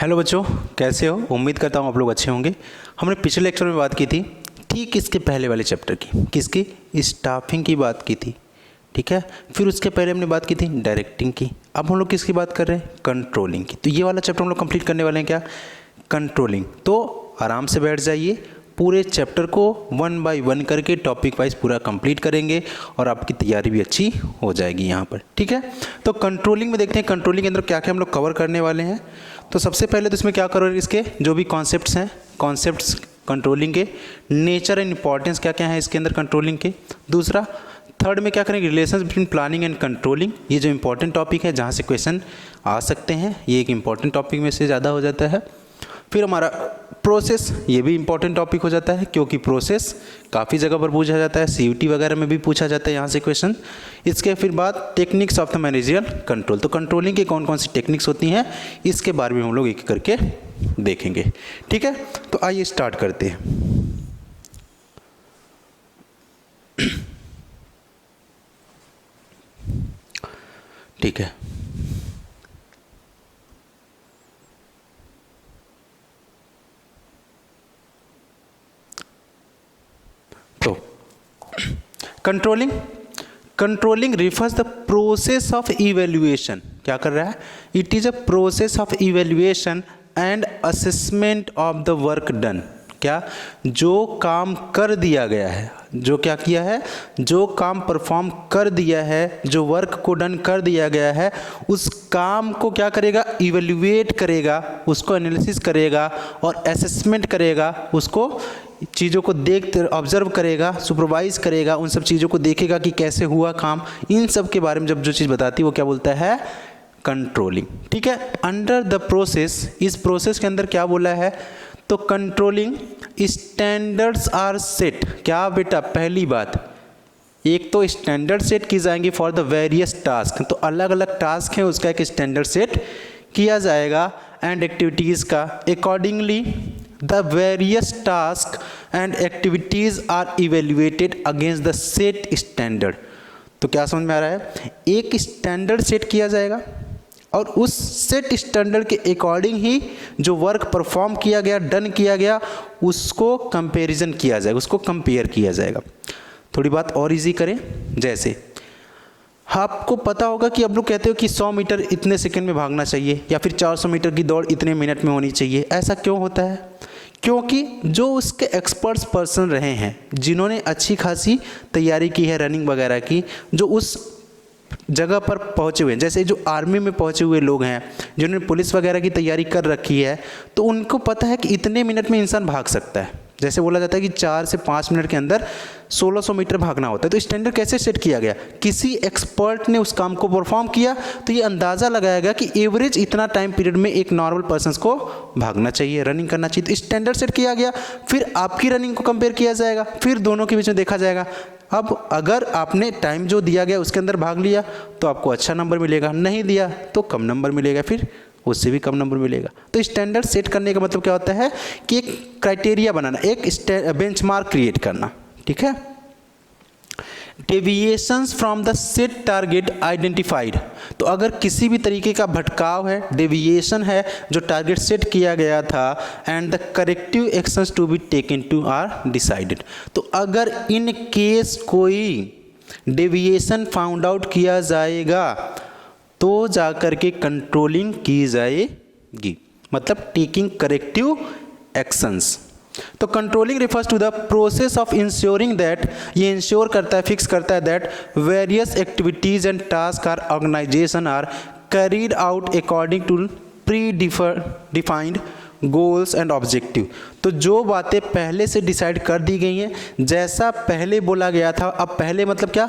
Hello बच्चों, कैसे हो? उम्मीद करता हूँ आप लोग अच्छे होंगे। हमने पिछले लेक्चर में बात की थी ठीक इसके पहले वाले चैप्टर की, किसकी? स्टाफिंग की बात की थी, ठीक है। फिर उसके पहले हमने बात की थी डायरेक्टिंग की। अब हम लोग किसकी बात कर रहे हैं? कंट्रोलिंग की। तो ये वाला चैप्टर हम लोग कंप्लीट करने वाले हैं, क्या? कंट्रोलिंग। तो आराम से बैठ जाइए, पूरे चैप्टर को 1 बाय 1 करके टॉपिक वाइज पूरा कंप्लीट करेंगे और आपकी तैयारी भी अच्छी हो जाएगी यहाँ पर, ठीक है। तो कंट्रोलिंग में देखते हैं कंट्रोलिंग के अंदर क्या क्या हम लोग कवर करने वाले हैं। तो सबसे पहले तो इसमें क्या करोगे, इसके जो भी कॉन्सेप्ट्स हैं, कॉन्सेप्ट्स कंट्रोलिंग के, नेचर एंड इंपॉर्टेंस क्या क्या है इसके अंदर कंट्रोलिंग के। दूसरा, थर्ड में क्या करेंगे, relation between planning and controlling. ये जो इंपॉर्टेंट टॉपिक है जहाँ से क्वेश्चन आ सकते हैं, ये एक इंपॉर्टेंट टॉपिक में से ज़्यादा हो जाता है। फिर हमारा प्रोसेस, ये भी इंपॉर्टेंट टॉपिक हो जाता है क्योंकि प्रोसेस काफ़ी जगह पर पूछा जाता है, सीयूटी वगैरह में भी पूछा जाता है यहाँ से क्वेश्चन। इसके फिर बाद techniques of the managerial control. तो कंट्रोलिंग की कौन कौन सी टेक्निक्स होती हैं इसके बारे में हम लोग एक करके देखेंगे, ठीक है। तो आइए स्टार्ट करते हैं। ठीक है, तो controlling refers the process of evaluation. क्या कर रहा है? It is a process of evaluation and assessment of the work done. क्या? जो काम कर दिया गया है, जो क्या किया है, जो काम परफॉर्म कर दिया है, जो वर्क को डन कर दिया गया है, उस काम को क्या करेगा? इवेल्युएट करेगा, उसको एनालिसिस करेगा और असेसमेंट करेगा, उसको चीज़ों को देख ऑब्जर्व करेगा, सुपरवाइज करेगा, उन सब चीज़ों को देखेगा कि कैसे हुआ काम। इन सब के बारे में जब जो चीज़ बताती है वो क्या बोलता है? कंट्रोलिंग, ठीक है। अंडर द प्रोसेस, इस प्रोसेस के अंदर क्या बोला है? तो कंट्रोलिंग स्टैंडर्ड्स आर सेट। क्या बेटा? पहली बात, एक तो स्टैंडर्ड सेट की जाएंगी फॉर द वेरियस टास्क। तो अलग अलग टास्क हैं, उसका एक स्टैंडर्ड सेट किया जाएगा एंड एक्टिविटीज़ का। Accordingly the various task and activities are evaluated against the set standard. तो क्या समझ में आ रहा है? एक स्टैंडर्ड सेट किया जाएगा और उस सेट स्टैंडर्ड के अकॉर्डिंग ही जो वर्क परफॉर्म किया गया, डन किया गया, उसको कंपैरिजन किया जाएगा, उसको कंपेयर किया जाएगा। थोड़ी बात और इजी करें, जैसे आपको पता होगा कि आप लोग कहते हो कि 100 मीटर इतने सेकंड में भागना चाहिए या फिर 400 मीटर की दौड़ इतने मिनट में होनी चाहिए। ऐसा क्यों होता है? क्योंकि जो उसके एक्सपर्ट्स पर्सन रहे हैं, जिन्होंने अच्छी खासी तैयारी की है रनिंग वगैरह की, जो उस जगह पर पहुंचे हुए हैं, जैसे जो आर्मी में पहुंचे हुए लोग हैं, जिन्होंने पुलिस वगैरह की तैयारी कर रखी है, तो उनको पता है कि इतने मिनट में इंसान भाग सकता है। जैसे बोला जाता है कि 4 से 5 मिनट के अंदर 1600 मीटर भागना होता है। तो स्टैंडर्ड कैसे सेट किया गया? किसी एक्सपर्ट ने उस काम को परफॉर्म किया तो ये अंदाज़ा लगाया गया कि एवरेज इतना टाइम पीरियड में एक नॉर्मल पर्सन को भागना चाहिए, रनिंग करना चाहिए। तो स्टैंडर्ड सेट किया गया, फिर आपकी रनिंग को कंपेयर किया जाएगा, फिर दोनों के बीच में देखा जाएगा। अब अगर आपने टाइम जो दिया गया उसके अंदर भाग लिया तो आपको अच्छा नंबर मिलेगा, नहीं दिया तो कम नंबर मिलेगा, फिर उससे भी कम नंबर मिलेगा। तो स्टैंडर्ड सेट करने का मतलब क्या होता है कि एक क्राइटेरिया बनाना, एक बेंचमार्क क्रिएट करना, ठीक है। Deviations from the set target identified. तो अगर किसी भी तरीके का भटकाव है, डेविएशन है, जो टारगेट सेट किया गया था, and the corrective actions to be taken to are decided. तो अगर इन केस कोई डेविएशन फाउंड आउट किया जाएगा तो जाकर के कंट्रोलिंग की जाएगी, मतलब टेकिंग करेक्टिव एक्शंस। तो controlling refers to the process of ensuring that, ये इंश्योर करता है, फिक्स करता है that various activities and task are organisation are carried out according to predefined goals and objective. तो जो बातें पहले से डिसाइड कर दी गई हैं, जैसा पहले बोला गया था, अब पहले मतलब क्या,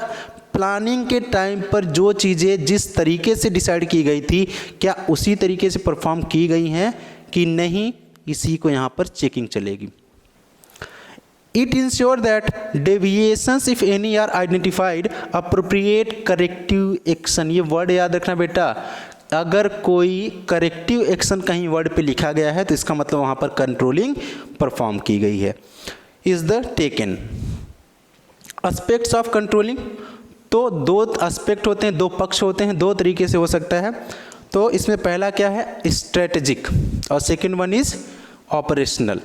प्लानिंग के टाइम पर जो चीज़ें जिस तरीके से डिसाइड की गई थी, क्या उसी तरीके से परफॉर्म की गई हैं कि नहीं, इसी को यहाँ पर चेकिंग चलेगी। It ensure that deviations if any are identified appropriate corrective action. ये वर्ड याद रखना बेटा, अगर कोई करेक्टिव एक्शन कहीं वर्ड पे लिखा गया है तो इसका मतलब वहाँ पर कंट्रोलिंग परफॉर्म की गई है। Is the taken aspects of controlling. तो दो एस्पेक्ट होते हैं, दो पक्ष होते हैं, दो तरीके से हो सकता है। तो इसमें पहला क्या है, स्ट्रेटेजिक, और सेकंड वन इज ऑपरेशनल।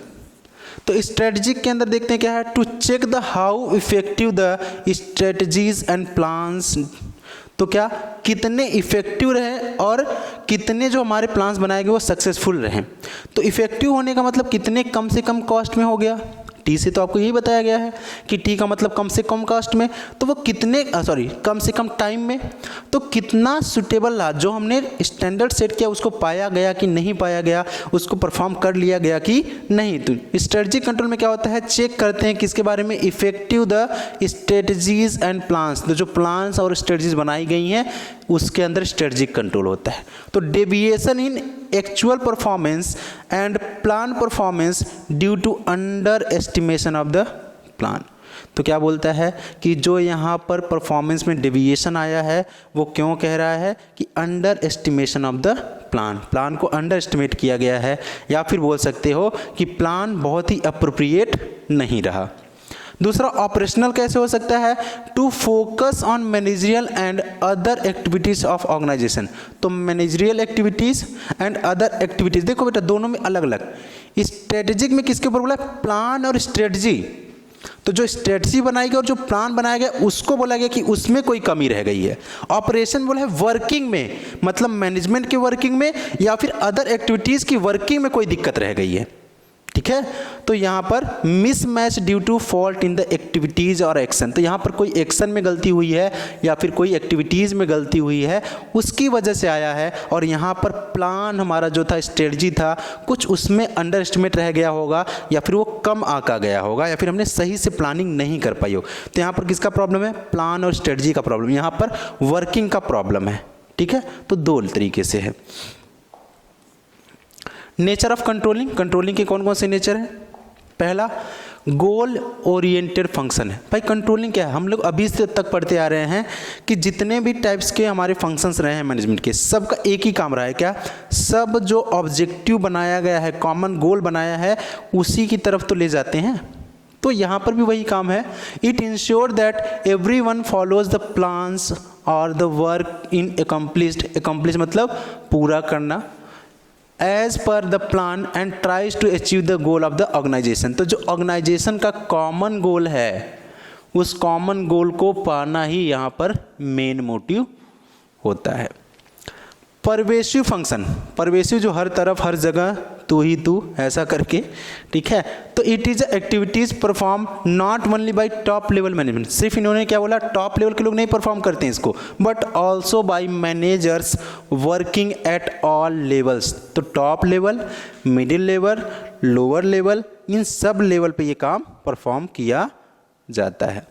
तो स्ट्रेटेजिक के अंदर देखते हैं क्या है, to check the how effective the strategies and plans. तो क्या कितने इफेक्टिव रहे और कितने जो हमारे प्लान्स बनाए गए वो सक्सेसफुल रहे। तो इफेक्टिव होने का मतलब कितने कम से कम कॉस्ट में हो गया, टी से तो आपको यही बताया गया है कि टी का मतलब कम से कम कॉस्ट में, तो वो कितने कम से कम टाइम में, तो कितना सुटेबल रहा, जो हमने स्टैंडर्ड सेट किया उसको पाया गया कि नहीं पाया गया, उसको परफॉर्म कर लिया गया कि नहीं। तो स्ट्रेटजी कंट्रोल में क्या होता है, चेक करते हैं किसके बारे में, effective the strategies and plans. तो जो प्लान्स और स्ट्रेटजीज बनाई गई हैं उसके अंदर स्ट्रेटजिक कंट्रोल होता है। तो deviation in actual performance and plan performance due to underestimation of the plan. तो क्या बोलता है कि जो यहाँ पर परफॉर्मेंस में डेविएशन आया है वो क्यों कह रहा है कि under estimation of the plan, plan को अंडर एस्टिमेट किया गया है, या फिर बोल सकते हो कि प्लान बहुत ही अप्रोप्रिएट नहीं रहा। दूसरा ऑपरेशनल कैसे हो सकता है, to focus on managerial and other activities of organisation. तो managerial activities and other activities, देखो बेटा दोनों में अलग अलग। स्ट्रेटेजिक में किसके ऊपर बोला, प्लान और स्ट्रेटजी। तो जो स्ट्रेटजी बनाई गई और जो प्लान बनाया गया उसको बोला गया कि उसमें कोई कमी रह गई है। ऑपरेशन बोला है वर्किंग में, मतलब मैनेजमेंट की वर्किंग में या फिर अदर एक्टिविटीज की वर्किंग में कोई दिक्कत रह गई है। ठीक है, तो यहाँ पर mismatch due to fault in the activities और एक्शन। तो यहाँ पर कोई एक्शन में गलती हुई है या फिर कोई एक्टिविटीज़ में गलती हुई है उसकी वजह से आया है, और यहाँ पर प्लान हमारा जो था, स्ट्रेटजी था, कुछ उसमें अंडर एस्टिमेट रह गया होगा या फिर वो कम आका गया होगा या फिर हमने सही से प्लानिंग नहीं कर पाई हो। तो यहाँ पर किसका प्रॉब्लम है, प्लान और स्ट्रेटजी का प्रॉब्लम, यहाँ पर वर्किंग का प्रॉब्लम है। ठीक है, तो दो तरीके से है। नेचर ऑफ कंट्रोलिंग, कंट्रोलिंग के कौन कौन से नेचर हैं। पहला गोल ओरिएंटेड फंक्शन है। भाई कंट्रोलिंग क्या है, हम लोग अभी से तक पढ़ते आ रहे हैं कि जितने भी टाइप्स के हमारे फंक्शंस रहे हैं मैनेजमेंट के, सबका एक ही काम रहा है, क्या, सब जो ऑब्जेक्टिव बनाया गया है, कॉमन गोल बनाया है, उसी की तरफ तो ले जाते हैं। तो यहाँ पर भी वही काम है। It ensure that everyone follows the plans और द वर्क इन अकम्प्लिश मतलब पूरा करना, as per the plan and tries to achieve the goal of the organisation. तो जो ऑर्गेनाइजेशन का कॉमन गोल है उस कॉमन गोल को पाना ही यहाँ पर मेन मोटिव होता है। परवेसिव फंक्शन, परवेसिव जो हर तरफ हर जगह तू ही तू ऐसा करके, ठीक है। तो it is activities perform not only by top level management, सिर्फ इन्होंने क्या बोला, टॉप लेवल के लोग नहीं परफॉर्म करते हैं इसको, but also by managers working at all levels. तो top level, middle level, lower level, इन सब लेवल पे ये काम परफॉर्म किया जाता है।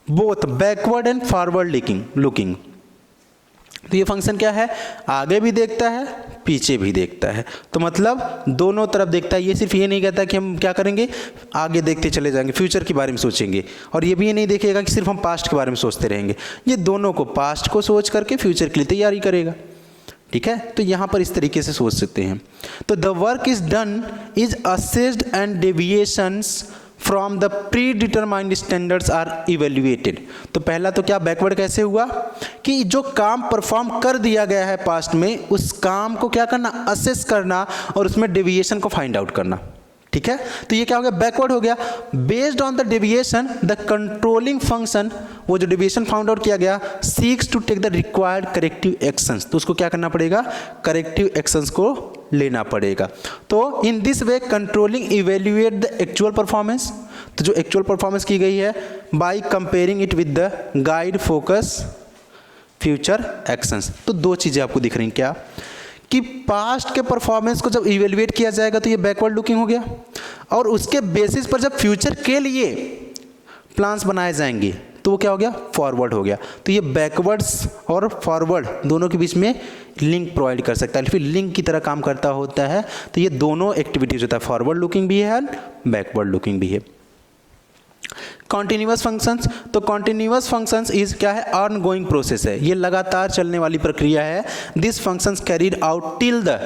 Both backward and forward looking. तो ये फंक्शन क्या है, आगे भी देखता है पीछे भी देखता है, तो मतलब दोनों तरफ देखता है। ये सिर्फ ये नहीं कहता कि हम क्या करेंगे, आगे देखते चले जाएंगे, फ्यूचर के बारे में सोचेंगे, और ये भी ये नहीं देखेगा कि सिर्फ हम पास्ट के बारे में सोचते रहेंगे। ये दोनों को, पास्ट को सोच करके फ्यूचर के लिए तैयारी करेगा। ठीक है, तो यहाँ पर इस तरीके से सोच सकते हैं। तो the work is done is assessed and deviations from the predetermined standards are evaluated. तो पहला तो क्या, बैकवर्ड कैसे हुआ कि जो काम परफॉर्म कर दिया गया है पास्ट में, उस काम को क्या करना, असेस करना और उसमें डेविएशन को फाइंड आउट करना। ठीक है, तो ये क्या हो गया, बैकवर्ड हो गया। Based on the deviation the controlling function, वो जो डेविएशन फाउंड आउट किया गया, seeks to take the required corrective actions. तो उसको क्या करना पड़ेगा, करेक्टिव एक्शंस को लेना पड़ेगा। तो इन this way controlling evaluate the actual performance. तो जो एक्चुअल परफॉर्मेंस की गई है by comparing it with the guide focus future actions. तो दो चीजें आपको दिख रही हैं, क्या कि पास्ट के परफॉर्मेंस को जब इवेल्युएट किया जाएगा तो ये बैकवर्ड लुकिंग हो गया, और उसके बेसिस पर जब फ्यूचर के लिए प्लान्स बनाए जाएंगे तो वो क्या हो गया, फॉरवर्ड हो गया। तो ये बैकवर्ड्स और फॉरवर्ड दोनों के बीच में लिंक प्रोवाइड कर सकता है, फिर लिंक की तरह काम करता होता है। तो ये दोनों एक्टिविटीज होता है, फॉरवर्ड लुकिंग भी है और बैकवर्ड लुकिंग भी है। कॉन्टिन्यूअस फंक्शंस, तो कॉन्टिन्यूअस फंक्शंस इज क्या है, ऑन गोइंग प्रोसेस है, ये लगातार चलने वाली प्रक्रिया है। This functions carried out till the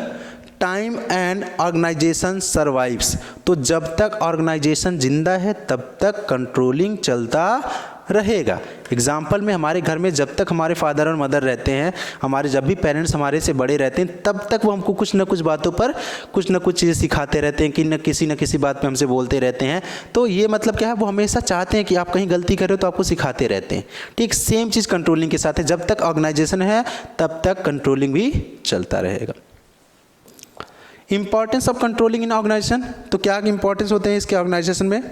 time and organisation survives. तो जब तक ऑर्गेनाइजेशन जिंदा है तब तक कंट्रोलिंग चलता रहेगा। एग्जाम्पल में हमारे घर में जब तक हमारे फादर और मदर रहते हैं, हमारे जब भी पेरेंट्स हमारे से बड़े रहते हैं, तब तक वो हमको कुछ ना कुछ बातों पर कुछ ना कुछ चीज़ें सिखाते रहते हैं कि न किसी बात पे हमसे बोलते रहते हैं। तो ये मतलब क्या है, वो हमेशा चाहते हैं कि आप कहीं गलती कर रहे हो तो आपको सिखाते रहते हैं। ठीक सेम चीज़ कंट्रोलिंग के साथ है, जब तक ऑर्गेनाइजेशन है तब तक कंट्रोलिंग भी चलता रहेगा। Importance of controlling in organisation, तो क्या इंपॉर्टेंस होते हैं इसके ऑर्गेनाइजेशन में?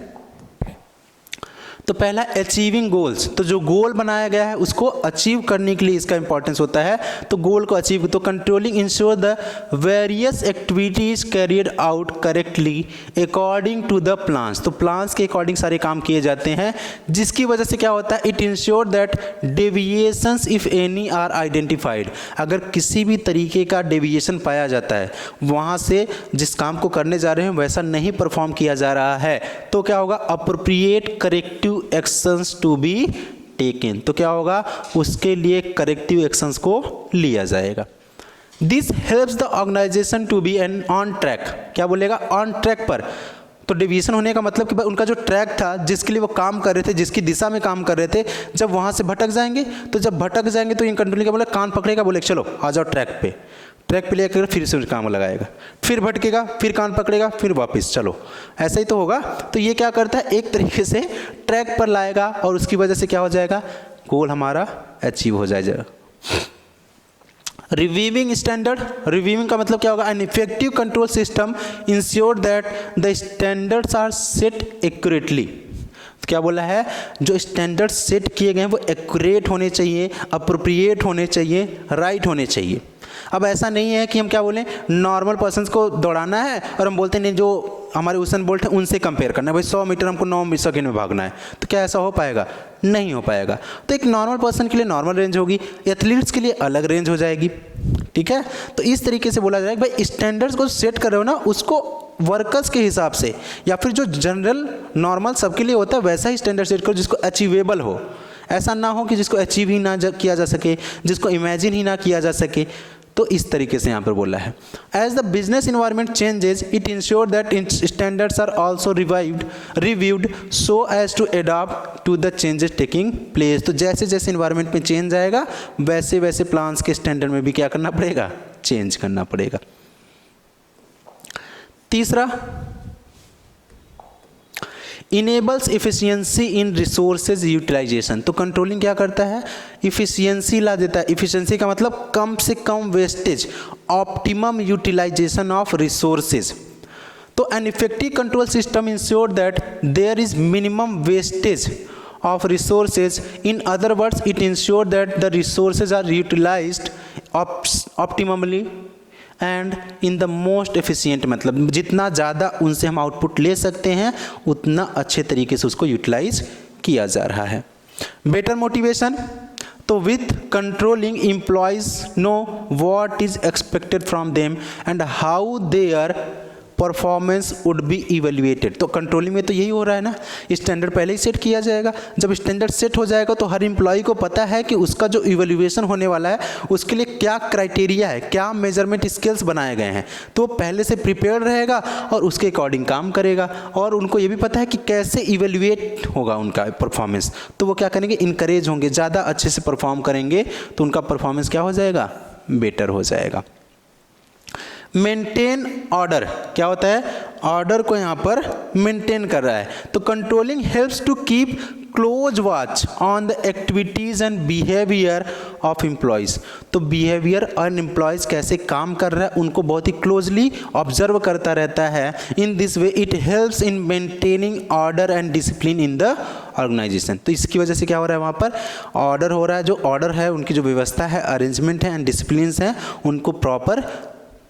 तो पहला अचीविंग गोल्स, तो जो गोल बनाया गया है उसको अचीव करने के लिए इसका इंपॉर्टेंस होता है। तो गोल को अचीव, तो controlling ensure the various activities carried out correctly according to the plans, तो प्लान्स के अकॉर्डिंग सारे काम किए जाते हैं, जिसकी वजह से क्या होता है, it ensure that deviations if any are identified, अगर किसी भी तरीके का डेविएशन पाया जाता है, वहाँ से जिस काम को करने जा रहे हैं वैसा नहीं परफॉर्म किया जा रहा है, तो क्या होगा, appropriate corrective actions to be taken, तो क्या होगा, उसके लिए करेक्टिव एक्शंस को लिया जाएगा। This helps the organisation to be an on track, क्या बोलेगा, ऑन ट्रैक पर। तो डेविएशन होने का मतलब कि भाई उनका जो ट्रैक था, जिसके लिए वो काम कर रहे थे, जिसकी दिशा में काम कर रहे थे, जब वहाँ से भटक जाएंगे, तो जब भटक जाएंगे तो इन कंट्रोलिंग का बोले कान पकड़ेगा, बोले चलो आ जाओ ट्रैक पे, ट्रैक पे लेकर फिर से काम लगाएगा, फिर भटकेगा, फिर कान पकड़ेगा, फिर वापस चलो, ऐसा ही तो होगा। तो ये क्या करता है, एक तरीके से ट्रैक पर लाएगा और उसकी वजह से क्या हो जाएगा, गोल हमारा अचीव हो जाएगा। रिव्यूइंग स्टैंडर्ड, रिव्यूइंग का मतलब क्या होगा, an effective control system ensure that the standards are set accurately, क्या बोला है, जो स्टैंडर्ड्स सेट किए गए हैं वो एक्यूरेट होने चाहिए, अप्रोप्रिएट होने चाहिए, राइट होने चाहिए। अब ऐसा नहीं है कि हम क्या बोलें, नॉर्मल पर्सन्स को दौड़ाना है और हम बोलते नहीं जो हमारे उसेन बोल्ट है उनसे कंपेयर करना है, भाई 100 मीटर हमको 9 सेकंड में भागना है, तो क्या ऐसा हो पाएगा, नहीं हो पाएगा। तो एक नॉर्मल पर्सन के लिए नॉर्मल रेंज होगी, एथलीट्स के लिए अलग रेंज हो जाएगी, ठीक है। तो इस तरीके से बोला जाएगा भाई स्टैंडर्ड्स को सेट कर रहे हो ना, उसको वर्कर्स के हिसाब से या फिर जो जनरल नॉर्मल सबके लिए होता है वैसा ही स्टैंडर्ड सेट करो जिसको अचीवेबल हो। ऐसा ना हो कि जिसको अचीव ही ना किया जा सके, जिसको इमेजिन ही ना किया जा सके। तो इस तरीके से यहाँ पर बोला है, as the business environment changes it ensure that its standards are also reviewed so as to adopt to the changes taking place. तो जैसे जैसे इन्वायरमेंट में चेंज आएगा वैसे वैसे प्लान्स के स्टैंडर्ड में भी क्या करना पड़ेगा, चेंज करना पड़ेगा। तीसरा, इनेबल्स इफिशियंसी इन रिसोर्सेज यूटिलाइजेशन, तो कंट्रोलिंग क्या करता है, इफिशियंसी ला देता है। इफिशियंसी का मतलब कम से कम wastage, optimum utilisation of resources. तो an effective control system ensure that there is minimum wastage of resources. In other words, it ensures that the resources are utilized optimally and in the most efficient, मतलब जितना ज़्यादा उनसे हम output ले सकते हैं उतना अच्छे तरीके से उसको यूटिलाइज किया जा रहा है। बेटर मोटिवेशन, तो with controlling employees know what is expected from them and how their performance would be evaluated. तो कंट्रोलिंग में तो यही हो रहा है ना, स्टैंडर्ड पहले ही सेट किया जाएगा। जब स्टैंडर्ड सेट हो जाएगा तो हर एम्प्लॉय को पता है कि उसका जो इवेल्युएशन होने वाला है उसके लिए क्या क्राइटेरिया है, क्या मेजरमेंट स्केल्स बनाए गए हैं, तो वो पहले से प्रिपेयर रहेगा और उसके अकॉर्डिंग काम करेगा। और उनको ये भी पता है कि कैसे इवेल्युएट होगा उनका परफॉर्मेंस, तो वो क्या करेंगे, इनकरेज होंगे, ज़्यादा अच्छे से परफॉर्म करेंगे तो उनका परफॉर्मेंस क्या हो जाएगा, बेटर हो जाएगा। मेंटेन ऑर्डर, क्या होता है, ऑर्डर को यहाँ पर मेंटेन कर रहा है। तो controlling helps to keep close watch on the activities and behaviour of employees. तो बिहेवियर और एम्प्लॉयज़ कैसे काम कर रहा है उनको बहुत ही क्लोजली ऑब्जर्व करता रहता है। In this way it helps in maintaining order and discipline in the organisation. तो इसकी वजह से क्या हो रहा है, वहाँ पर ऑर्डर हो रहा है, जो ऑर्डर है उनकी जो व्यवस्था है, अरेंजमेंट है एंड डिसिप्लिन्स हैं, उनको प्रॉपर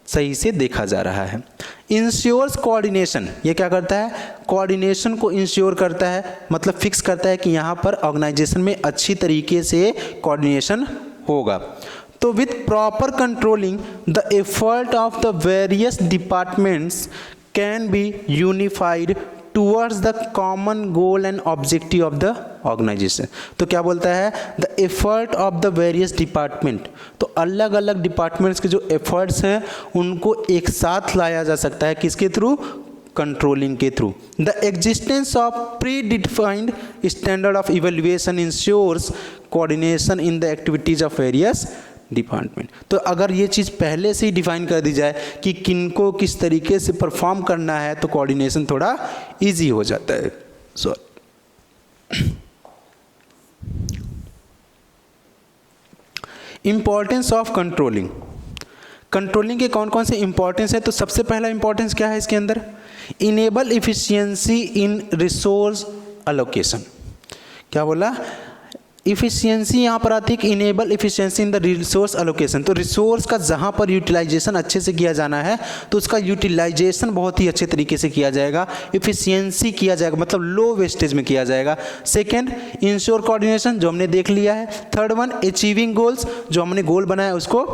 सही से देखा जा रहा है। इंश्योर्स कोऑर्डिनेशन, ये क्या करता है, कोऑर्डिनेशन को इंश्योर करता है, मतलब फिक्स करता है कि यहाँ पर ऑर्गेनाइजेशन में अच्छी तरीके से कोऑर्डिनेशन होगा। तो with proper controlling the effort of the various departments can be unified towards the common goal and objective of the organisation. तो क्या बोलता है, the effort of the various department, तो अलग अलग डिपार्टमेंट्स के जो एफर्ट्स हैं उनको एक साथ लाया जा सकता है, किसके थ्रू, कंट्रोलिंग के through. The existence of predefined standard of evaluation ensures coordination in the activities of various department. तो अगर ये चीज़ पहले से ही डिफाइन कर दी जाए कि किनको किस तरीके से परफॉर्म करना है तो कोऑर्डिनेशन थोड़ा इजी हो जाता है। Importance of controlling. कंट्रोलिंग के कौन कौन से इंपॉर्टेंस है? तो सबसे पहला इंपॉर्टेंस क्या है इसके अंदर? इनेबल इफिशियंसी इन रिसोर्स अलोकेशन। क्या बोला? इफिशियंसी यहाँ पर आती है कि enable efficiency in the resource allocation. तो रिसोर्स का जहाँ पर यूटिलाइजेशन अच्छे से किया जाना है तो उसका यूटिलाइजेशन बहुत ही अच्छे तरीके से किया जाएगा, इफिशियंसी किया जाएगा, मतलब लो वेस्टेज में किया जाएगा। सेकेंड, इंश्योर कोऑर्डिनेशन, जो हमने देख लिया है। थर्ड वन, अचीविंग गोल्स, जो हमने गोल बनाया उसको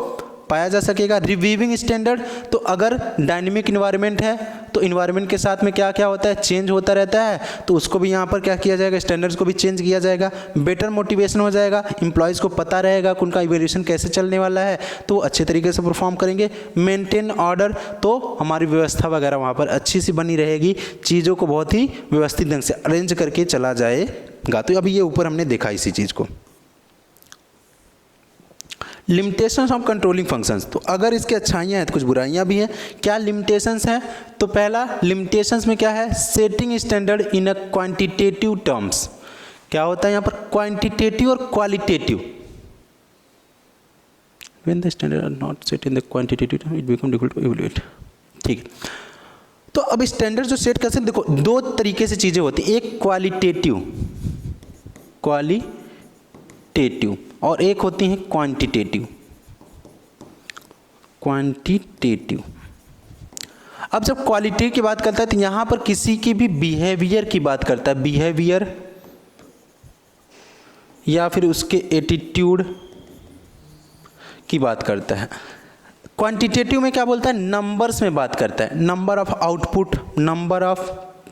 पाया जा सकेगा। रिवीविंग स्टैंडर्ड, तो अगर डायनेमिक इन्वायरमेंट है तो इन्वायरमेंट के साथ में क्या क्या होता है, चेंज होता रहता है, तो उसको भी यहाँ पर क्या किया जाएगा, स्टैंडर्ड्स को भी चेंज किया जाएगा। बेटर मोटिवेशन हो जाएगा, एम्प्लॉयज़ को पता रहेगा कि उनका इवैल्यूएशन कैसे चलने वाला है तो वो अच्छे तरीके से परफॉर्म करेंगे। मेंटेन ऑर्डर, तो हमारी व्यवस्था वगैरह वहाँ पर अच्छी सी बनी रहेगी, चीज़ों को बहुत ही व्यवस्थित ढंग से अरेंज करके चला जाएगा। तो अभी ये ऊपर हमने देखा इसी चीज़ को। लिमिटेशंस ऑफ कंट्रोलिंग फंक्शंस, तो अगर इसके अच्छाइयाँ हैं तो कुछ बुराइयाँ भी हैं। क्या लिमिटेशंस हैं? तो पहला लिमिटेशंस में क्या है? Setting standard in a quantitative terms. क्या होता है यहाँ पर? क्वांटिटेटिव और qualitative. When the standard are not set in the quantitative term it become difficult to evaluate. ठीक है, तो अब स्टैंडर्ड जो सेट कर सकते, देखो दो तरीके से चीज़ें होती हैं, एक क्वालिटेटिव और एक होती हैं क्वांटिटेटिव। अब जब क्वालिटी की बात करता है तो यहां पर किसी की भी बिहेवियर की बात करता है, बिहेवियर या फिर उसके एटीट्यूड की बात करता है। क्वांटिटेटिव में क्या बोलता है? नंबर्स में बात करता है, number of output, number of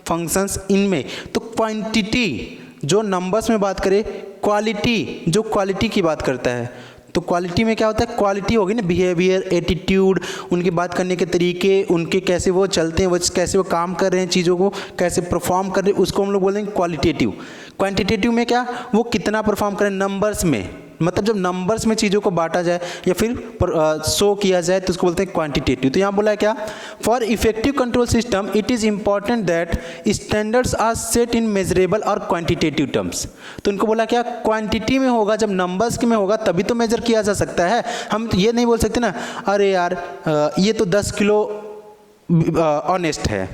functions, इनमें। तो क्वांटिटी जो नंबर्स में बात करे, क्वालिटी जो क्वालिटी की बात करता है। तो क्वालिटी में क्या होता है? क्वालिटी होगी ना, बिहेवियर, एटीट्यूड, उनके बात करने के तरीके, उनके कैसे वो चलते हैं, वो कैसे वो काम कर रहे हैं, चीज़ों को कैसे परफॉर्म कर रहे हैं, उसको हम लोग बोलेंगे क्वालिटेटिव। क्वांटिटेटिव में क्या? वो कितना परफॉर्म करें नंबर्स में, मतलब जब नंबर्स में चीज़ों को बांटा जाए या फिर शो किया जाए तो उसको बोलते हैं क्वांटिटेटिव। तो यहाँ बोला है क्या? For effective control system it is important that standards are set in measurable और क्वांटिटेटिव टर्म्स। तो इनको बोला क्या? क्वांटिटी में होगा, जब नंबर्स में होगा तभी तो मेजर किया जा सकता है। हम ये नहीं बोल सकते ना, अरे यार ये तो 10 किलो ऑनेस्ट है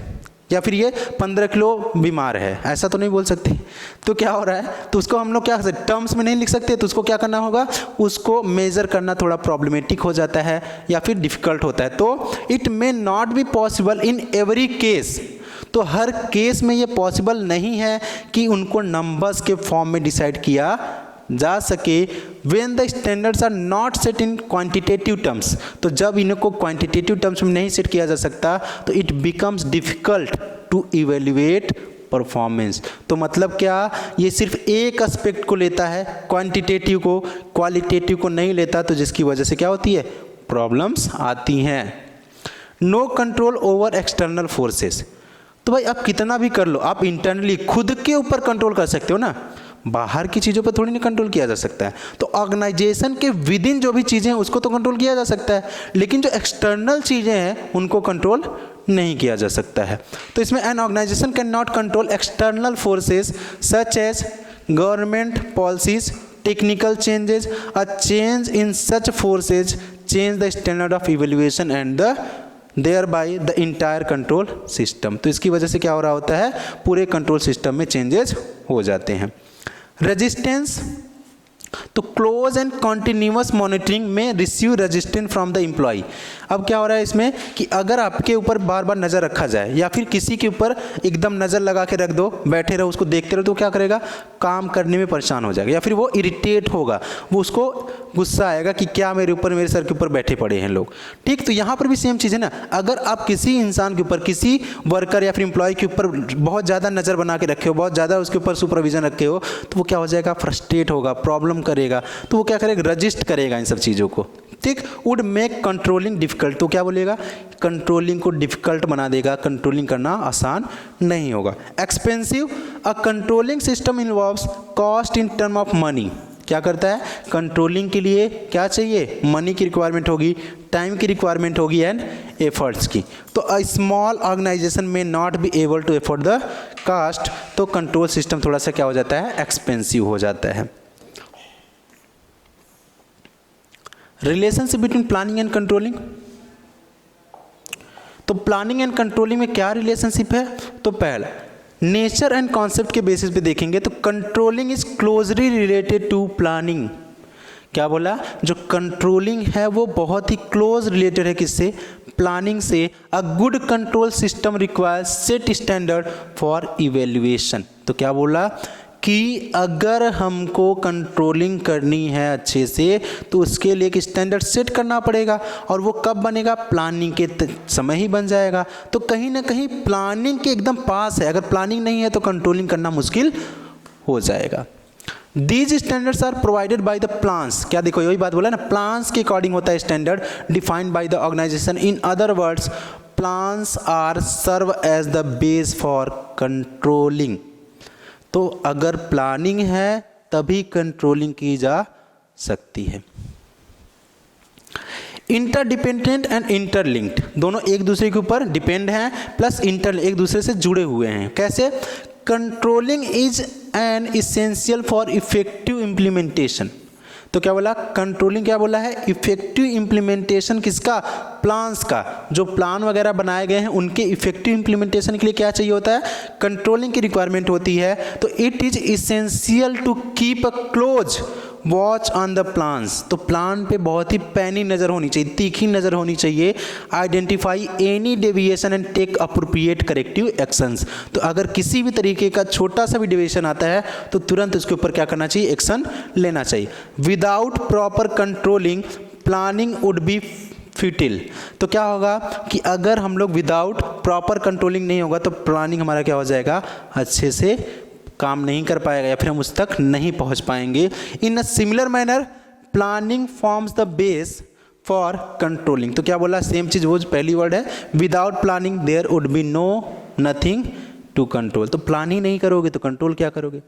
या फिर ये 15 किलो बीमार है, ऐसा तो नहीं बोल सकते। तो क्या हो रहा है? तो उसको हम लोग क्या कर सकते? टर्म्स में नहीं लिख सकते, तो उसको क्या करना होगा? उसको मेजर करना थोड़ा प्रॉब्लमेटिक हो जाता है या फिर डिफिकल्ट होता है। तो it may not be possible in every case, तो हर केस में ये पॉसिबल नहीं है कि उनको नंबर्स के फॉर्म में डिसाइड किया जा सके। When the standards are not set in quantitative terms, तो जब इनको क्वांटिटेटिव टर्म्स में नहीं सेट किया जा सकता तो it becomes difficult to evaluate performance. तो मतलब क्या? ये सिर्फ एक एस्पेक्ट को लेता है, क्वांटिटेटिव को, क्वालिटेटिव को नहीं लेता, तो जिसकी वजह से क्या होती है? प्रॉब्लम्स आती हैं। No control over external forces, तो भाई आप कितना भी कर लो, आप इंटरनली खुद के ऊपर कंट्रोल कर सकते हो ना, बाहर की चीज़ों पर थोड़ी ना कंट्रोल किया जा सकता है। तो ऑर्गेनाइजेशन के विद इन जो भी चीज़ें हैं उसको तो कंट्रोल किया जा सकता है, लेकिन जो एक्सटर्नल चीज़ें हैं उनको कंट्रोल नहीं किया जा सकता है। तो इसमें an organisation can not control external forces such as government policies, technical changes, a change in such forces change the standard of evaluation and the thereby the entire control system. तो इसकी वजह से क्या हो रहा होता है? पूरे कंट्रोल सिस्टम में चेंजेस हो जाते हैं। रेजिस्टेंस, तो क्लोज एंड कॉन्टिन्यूअस मॉनिटरिंग में receive resistance from the employ. अब क्या हो रहा है इसमें कि अगर आपके ऊपर बार बार नज़र रखा जाए या फिर किसी के ऊपर एकदम नज़र लगा के रख दो, बैठे रहो, उसको देखते रहो, तो क्या करेगा? काम करने में परेशान हो जाएगा या फिर वो इरिटेट होगा, वो उसको गुस्सा आएगा कि क्या मेरे ऊपर, मेरे सर के ऊपर बैठे पड़े हैं लोग। ठीक, तो यहाँ पर भी सेम चीज़ है ना, अगर आप किसी इंसान के ऊपर, किसी वर्कर या फिर एम्प्लॉय के ऊपर बहुत ज़्यादा नज़र बना के रखे हो, बहुत ज़्यादा उसके ऊपर सुपरविजन रखे हो, तो वो क्या हो जाएगा? फ्रस्ट्रेट होगा, प्रॉब्लम करेगा, तो वो क्या करेगा? रजिस्ट करेगा इन सब चीज़ों को, ठीक, वुड मेक कंट्रोलिंग डिफिकल्ट, तो क्या बोलेगा, कंट्रोलिंग को डिफिकल्ट बना देगा, कंट्रोलिंग करना आसान नहीं होगा। Expensive, a controlling system involves cost in term of money, क्या करता है, कंट्रोलिंग के लिए क्या चाहिए, मनी की रिक्वायरमेंट होगी, टाइम की रिक्वायरमेंट होगी एंड एफर्ट्स की। तो अ स्मॉल ऑर्गेनाइजेशन में not be able to afford the cost, तो कंट्रोल सिस्टम थोड़ा सा क्या हो जाता है, एक्सपेंसिव हो जाता है। Relationship between planning and controlling, तो प्लानिंग एंड कंट्रोलिंग में क्या रिलेशनशिप है, तो पहला नेचर एंड कॉन्सेप्ट के बेसिस पे देखेंगे तो controlling is closely related to planning, क्या बोला, जो कंट्रोलिंग है वो बहुत ही क्लोज रिलेटेड है किससे, प्लानिंग से। A good control system requires set standard for evaluation, तो क्या बोला कि अगर हमको कंट्रोलिंग करनी है अच्छे से तो उसके लिए एक स्टैंडर्ड सेट करना पड़ेगा, और वो कब बनेगा, प्लानिंग के समय ही बन जाएगा। तो कहीं ना कहीं प्लानिंग के एकदम पास है, अगर प्लानिंग नहीं है तो कंट्रोलिंग करना मुश्किल हो जाएगा। These standards are provided by the plans, क्या देखो यही बात बोला ना, प्लान्स के अकॉर्डिंग होता है standard, defined by the organisation. In other words plans are serve as the base for controlling, तो अगर प्लानिंग है तभी कंट्रोलिंग की जा सकती है। इंटरडिपेंडेंट एंड इंटरलिंक्ड, दोनों एक दूसरे के ऊपर डिपेंड हैं प्लस एक दूसरे से जुड़े हुए हैं। कैसे, controlling is an essential for effective implementation, तो क्या बोला, कंट्रोलिंग क्या बोला है, इफेक्टिव इम्प्लीमेंटेशन किसका, प्लान्स का, जो प्लान वगैरह बनाए गए हैं उनके इफेक्टिव इम्प्लीमेंटेशन के लिए क्या चाहिए होता है, कंट्रोलिंग की रिक्वायरमेंट होती है। तो it is essential to keep a close watch on the plans, तो प्लान पे बहुत ही पैनी नज़र होनी चाहिए, तीखी नज़र होनी चाहिए। Identify any deviation and take appropriate corrective actions, तो अगर किसी भी तरीके का छोटा सा भी डेविएशन आता है तो तुरंत उसके ऊपर क्या करना चाहिए, एक्शन लेना चाहिए। Without proper controlling planning would be futile, तो क्या होगा कि अगर हम लोग विदाउट प्रॉपर कंट्रोलिंग नहीं होगा तो प्लानिंग हमारा क्या हो जाएगा, अच्छे से काम नहीं कर पाएगा या फिर हम उस तक नहीं पहुंच पाएंगे। In a similar manner planning forms the base for controlling, तो क्या बोला, सेम चीज, वो पहली वर्ड है, without planning there would be no nothing to control, तो प्लान ही नहीं करोगे तो कंट्रोल क्या करोगे।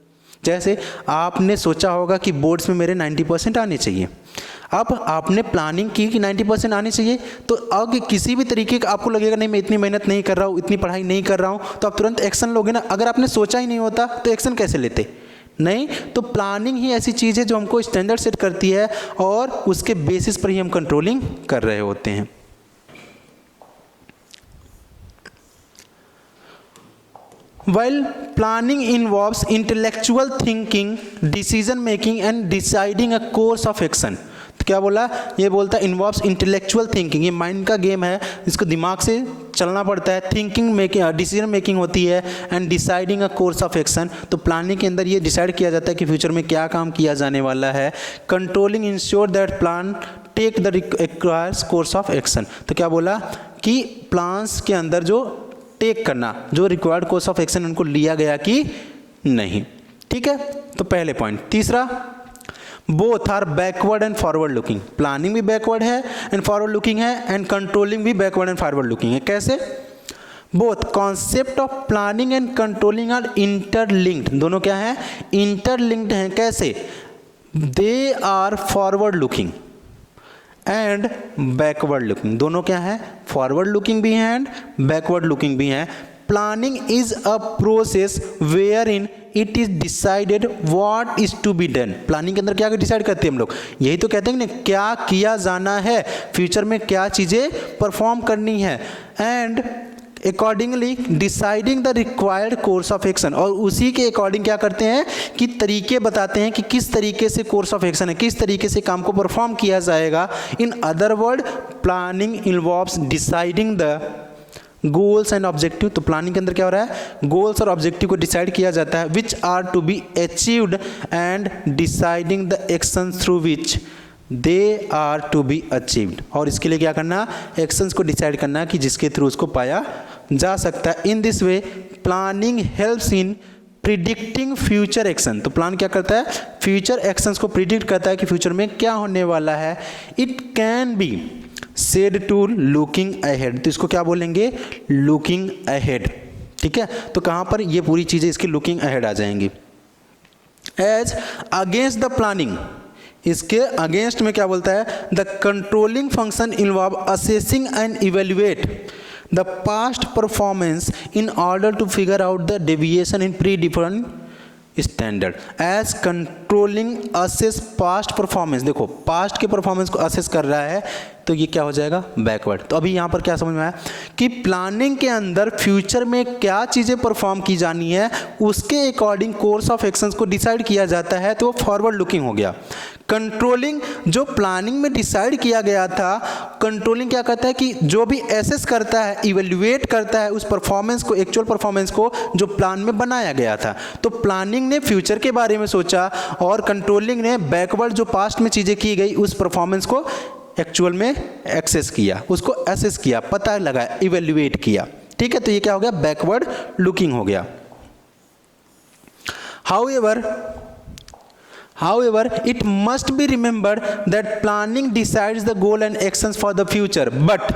जैसे आपने सोचा होगा कि बोर्ड्स में मेरे 90% आने चाहिए, अब आपने प्लानिंग की कि 90% आने चाहिए, तो अब किसी भी तरीके का आपको लगेगा नहीं मैं इतनी मेहनत नहीं कर रहा हूँ, इतनी पढ़ाई नहीं कर रहा हूँ, तो आप तुरंत एक्शन लोगे ना। अगर आपने सोचा ही नहीं होता तो एक्शन कैसे लेते, नहीं। तो प्लानिंग ही ऐसी चीज़ है जो हमको स्टैंडर्ड सेट करती है और उसके बेसिस पर ही हम कंट्रोलिंग कर रहे होते हैं। While planning involves intellectual thinking, decision making and deciding a course of action, तो क्या बोला, ये बोलता है इन्वॉल्व्स इंटेलेक्चुअल थिंकिंग, ये माइंड का गेम है, इसको दिमाग से चलना पड़ता है, थिंकिंग मेकिंग, डिसीजन मेकिंग होती है and deciding a course of action, तो प्लानिंग के अंदर ये डिसाइड किया जाता है कि फ्यूचर में क्या काम किया जाने वाला है। Controlling ensure that plan take the requires course of action, तो क्या बोला कि प्लान्स के अंदर जो टेक करना, जो रिक्वायर्ड कोर्स ऑफ एक्शन उनको लिया गया कि नहीं, ठीक है। तो पहले पॉइंट। तीसरा, both are backward and forward looking, planning भी बैकवर्ड है एंड फॉरवर्ड लुकिंग है, एंड कंट्रोलिंग भी बैकवर्ड एंड फॉरवर्ड लुकिंग है। कैसे, both concept of planning and controlling are interlinked, दोनों क्या है, इंटरलिंक्ड हैं। कैसे, they are forward looking and backward looking, दोनों क्या है, फॉरवर्ड लुकिंग भी हैं एंड बैकवर्ड लुकिंग भी हैं। Planning is a process wherein it is decided what is to be done, planning के अंदर क्या डिसाइड करते हैं हम लोग, यही तो कहते हैं ना, क्या किया जाना है, फ्यूचर में क्या चीज़ें परफॉर्म करनी है, and accordingly deciding the required course of action, और उसी के अकॉर्डिंग क्या करते हैं कि तरीके बताते हैं कि किस तरीके से कोर्स ऑफ एक्शन है, किस तरीके से काम को परफॉर्म किया जाएगा। In other word planning involves deciding the goals and objective, तो प्लानिंग के अंदर क्या हो रहा है, गोल्स और ऑब्जेक्टिव को डिसाइड किया जाता है, which are to be achieved and deciding the action through which they are to be achieved, और इसके लिए क्या करना, एक्शंस को डिसाइड करना कि जिसके थ्रू उसको पाया जा सकता है। In this way planning helps in predicting future action. तो प्लान क्या करता है, फ्यूचर एक्शंस को प्रिडिक्ट करता है कि फ्यूचर में क्या होने वाला है। It can be said to looking ahead, तो इसको क्या बोलेंगे, लुकिंग अहेड, ठीक है। तो कहाँ पर ये पूरी चीज़ें इसकी लुकिंग अहेड आ जाएंगी। एज अगेंस्ट द प्लानिंग, इसके अगेंस्ट में क्या बोलता है, the controlling function involve assessing and evaluate the past performance in order to figure out the deviation in predefined standard. As controlling assess past performance, देखो past के performance को assess कर रहा है, तो ये क्या हो जाएगा, बैकवर्ड। तो अभी यहाँ पर क्या समझ में आया कि प्लानिंग के अंदर फ्यूचर में क्या चीज़ें परफॉर्म की जानी है, उसके अकॉर्डिंग कोर्स ऑफ एक्शंस को डिसाइड किया जाता है, तो वो फॉरवर्ड लुकिंग हो गया। कंट्रोलिंग, जो प्लानिंग में डिसाइड किया गया था, कंट्रोलिंग क्या करता है कि जो भी एसेस करता है, इवेल्युएट करता है उस परफॉर्मेंस को, एक्चुअल परफॉर्मेंस को जो प्लान में बनाया गया था। तो प्लानिंग ने फ्यूचर के बारे में सोचा और कंट्रोलिंग ने बैकवर्ड जो पास्ट में चीज़ें की गई उस परफॉर्मेंस को एक्चुअल में एक्सेस किया, उसको एसेस किया, पता लगाया, इवेल्युएट किया, ठीक है। तो ये क्या हो गया, बैकवर्ड लुकिंग हो गया। However, it must be remembered that planning decides the goal and actions for the future, but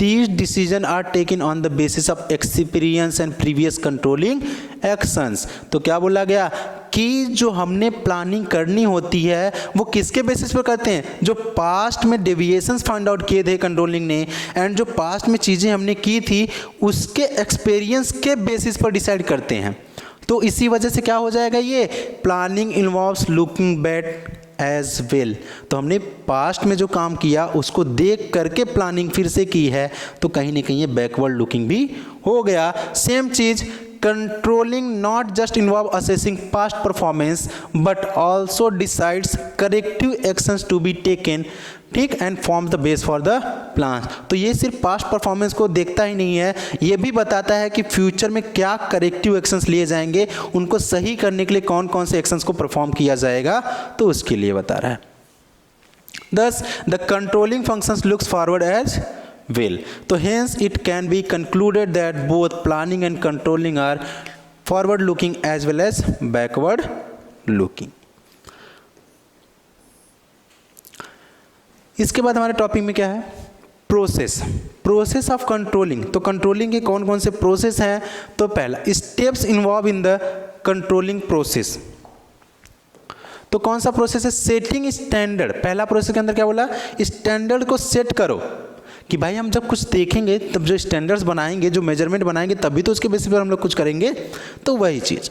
these decisions are taken on the basis of experience and previous controlling actions। तो क्या बोला गया कि जो हमने planning करनी होती है वो किसके बेसिस पर करते हैं, जो पास्ट में डेविएशंस फाइंड आउट किए थे कंट्रोलिंग ने, एंड जो पास्ट में चीज़ें हमने की थी उसके एक्सपीरियंस के बेसिस पर डिसाइड करते हैं। तो इसी वजह से क्या हो जाएगा, ये planning involves looking back as well. तो हमने पास्ट में जो काम किया उसको देख करके प्लानिंग फिर से की है, तो कहीं ना कहीं ये बैकवर्ड लुकिंग भी हो गया। सेम चीज़, controlling not just involve assessing past performance but also decides corrective actions to be taken, ठीक, and form the base for the plan. तो ये सिर्फ पास्ट परफॉर्मेंस को देखता ही नहीं है, ये भी बताता है कि फ्यूचर में क्या करेक्टिव एक्शंस लिए जाएंगे, उनको सही करने के लिए कौन कौन से एक्शंस को परफॉर्म किया जाएगा, तो उसके लिए बता रहा है। Thus, the controlling functions looks forward as well. So hence it can be concluded that both planning and controlling are forward looking as well as backward looking. इसके बाद हमारे टॉपिक में क्या है, प्रोसेस ऑफ कंट्रोलिंग। तो controlling के कौन कौन से प्रोसेस हैं, तो पहला steps involve in the controlling process. तो कौन सा प्रोसेस है, सेटिंग स्टैंडर्ड। पहला प्रोसेस के अंदर क्या बोला, स्टैंडर्ड को सेट करो कि भाई हम जब कुछ देखेंगे तब जो स्टैंडर्ड्स बनाएंगे, जो मेजरमेंट बनाएंगे, तभी तो उसके बेसिस पर हम लोग कुछ करेंगे, तो वही चीज़।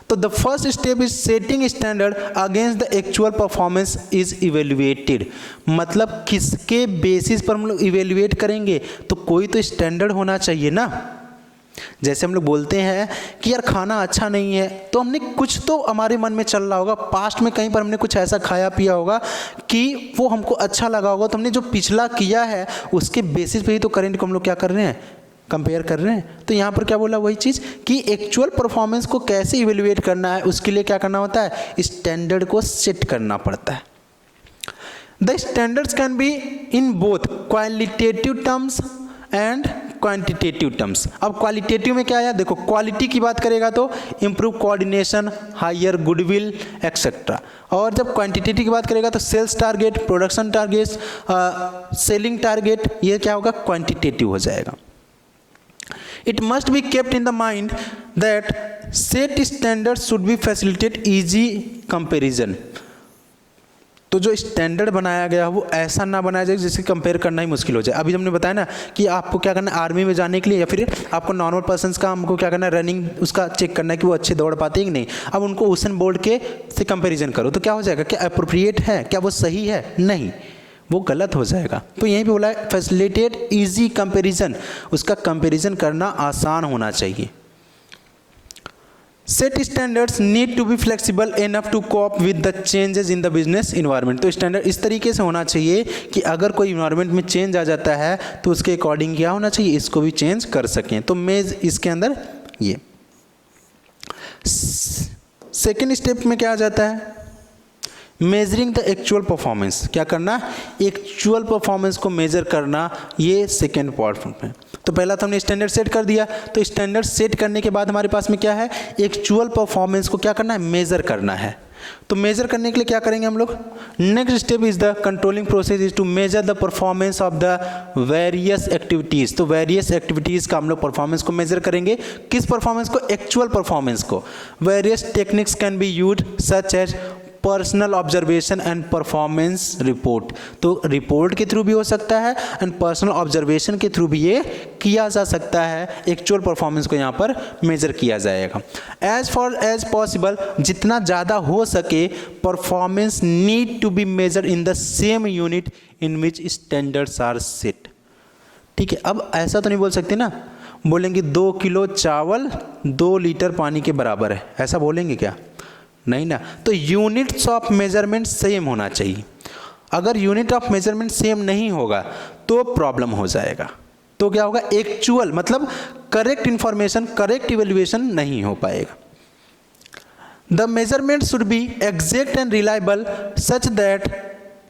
तो the first step is setting standard against the actual performance is evaluated. मतलब किसके बेसिस पर हम लोग इवेल्युएट करेंगे, तो कोई तो स्टैंडर्ड होना चाहिए ना। जैसे हम लोग बोलते हैं कि यार खाना अच्छा नहीं है, तो हमने कुछ तो हमारे मन में चल रहा होगा, पास्ट में कहीं पर हमने कुछ ऐसा खाया पिया होगा कि वो हमको अच्छा लगा होगा, तो हमने जो पिछला किया है उसके बेसिस पे ही तो करेंट को हम लोग क्या कर रहे हैं, कंपेयर कर रहे हैं। तो यहाँ पर क्या बोला, वही चीज़ कि एक्चुअल परफॉर्मेंस को कैसे इवेल्युएट करना है, उसके लिए क्या करना होता है, स्टैंडर्ड को सेट करना पड़ता है। The standards can be in both qualitative terms and quantitative terms. अब क्वालिटेटिव में क्या आया, देखो क्वालिटी की बात करेगा तो improve coordination, higher goodwill etcetera. और जब क्वांटिटेटिव की बात करेगा तो sales target, production target, selling target, ये क्या होगा, क्वांटिटेटिव हो जाएगा। It must be kept in the mind that set standards should be facilitate easy comparison। तो जो स्टैंडर्ड बनाया गया वो ऐसा ना बनाया जाए जिससे कंपेयर करना ही मुश्किल हो जाए। अभी हमने बताया ना कि आपको क्या करना है, आर्मी में जाने के लिए या फिर आपको नॉर्मल पर्सन्स का हमको क्या करना है, रनिंग उसका चेक करना है कि वो अच्छे दौड़ पाते हैं कि नहीं। अब उनको हुसैन बोल्ट के से कंपैरिजन करो तो क्या हो जाएगा, क्या अप्रोप्रिएट है, क्या वो सही है, नहीं, वो गलत हो जाएगा। तो यहीं पे बोला है फैसिलिटेट इजी कंपैरिजन, उसका कंपैरिजन करना आसान होना चाहिए। Set standards need to be flexible enough to cope with the changes in the business environment. तो स्टैंडर्ड इस तरीके से होना चाहिए कि अगर कोई इन्वायरमेंट में चेंज आ जाता है तो उसके अकॉर्डिंग क्या होना चाहिए, इसको भी चेंज कर सकें। तो मेज इसके अंदर ये सेकेंड स्टेप में क्या आ जाता है, मेजरिंग द एक्चुअल परफॉर्मेंस, क्या करना, एक्चुअल परफॉर्मेंस को मेजर करना, ये सेकेंड पार्ट में। तो पहला तो हमने स्टैंडर्ड सेट कर दिया, तो स्टैंडर्ड सेट करने के बाद हमारे पास में क्या है, एक्चुअल परफॉर्मेंस को क्या करना है, मेजर करना है। तो मेजर करने के लिए क्या करेंगे हम लोग, next step is the controlling process is to measure the performance of the various activities. तो वेरियस एक्टिविटीज का हम लोग परफॉर्मेंस को मेजर करेंगे, किस परफॉर्मेंस को, एक्चुअल परफॉर्मेंस को। Various techniques can be used such as personal observation and performance report. तो रिपोर्ट के थ्रू भी हो सकता है एंड पर्सनल ऑब्जर्वेशन के थ्रू भी ये किया जा सकता है, एक्चुअल परफॉर्मेंस को यहाँ पर मेजर किया जाएगा। एज फॉर एज पॉसिबल, जितना ज़्यादा हो सके, performance need to be measure in the same unit in which standards are set. ठीक है, अब ऐसा तो नहीं बोल सकते ना, बोलेंगे 2 किलो चावल 2 लीटर पानी के बराबर है, ऐसा बोलेंगे क्या, नहीं ना। तो यूनिट्स ऑफ मेजरमेंट सेम होना चाहिए। अगर यूनिट ऑफ मेजरमेंट सेम नहीं होगा तो प्रॉब्लम हो जाएगा। तो क्या होगा, एक्चुअल मतलब करेक्ट इंफॉर्मेशन, करेक्ट इवैल्यूएशन नहीं हो पाएगा। The measurement should be exact and reliable such that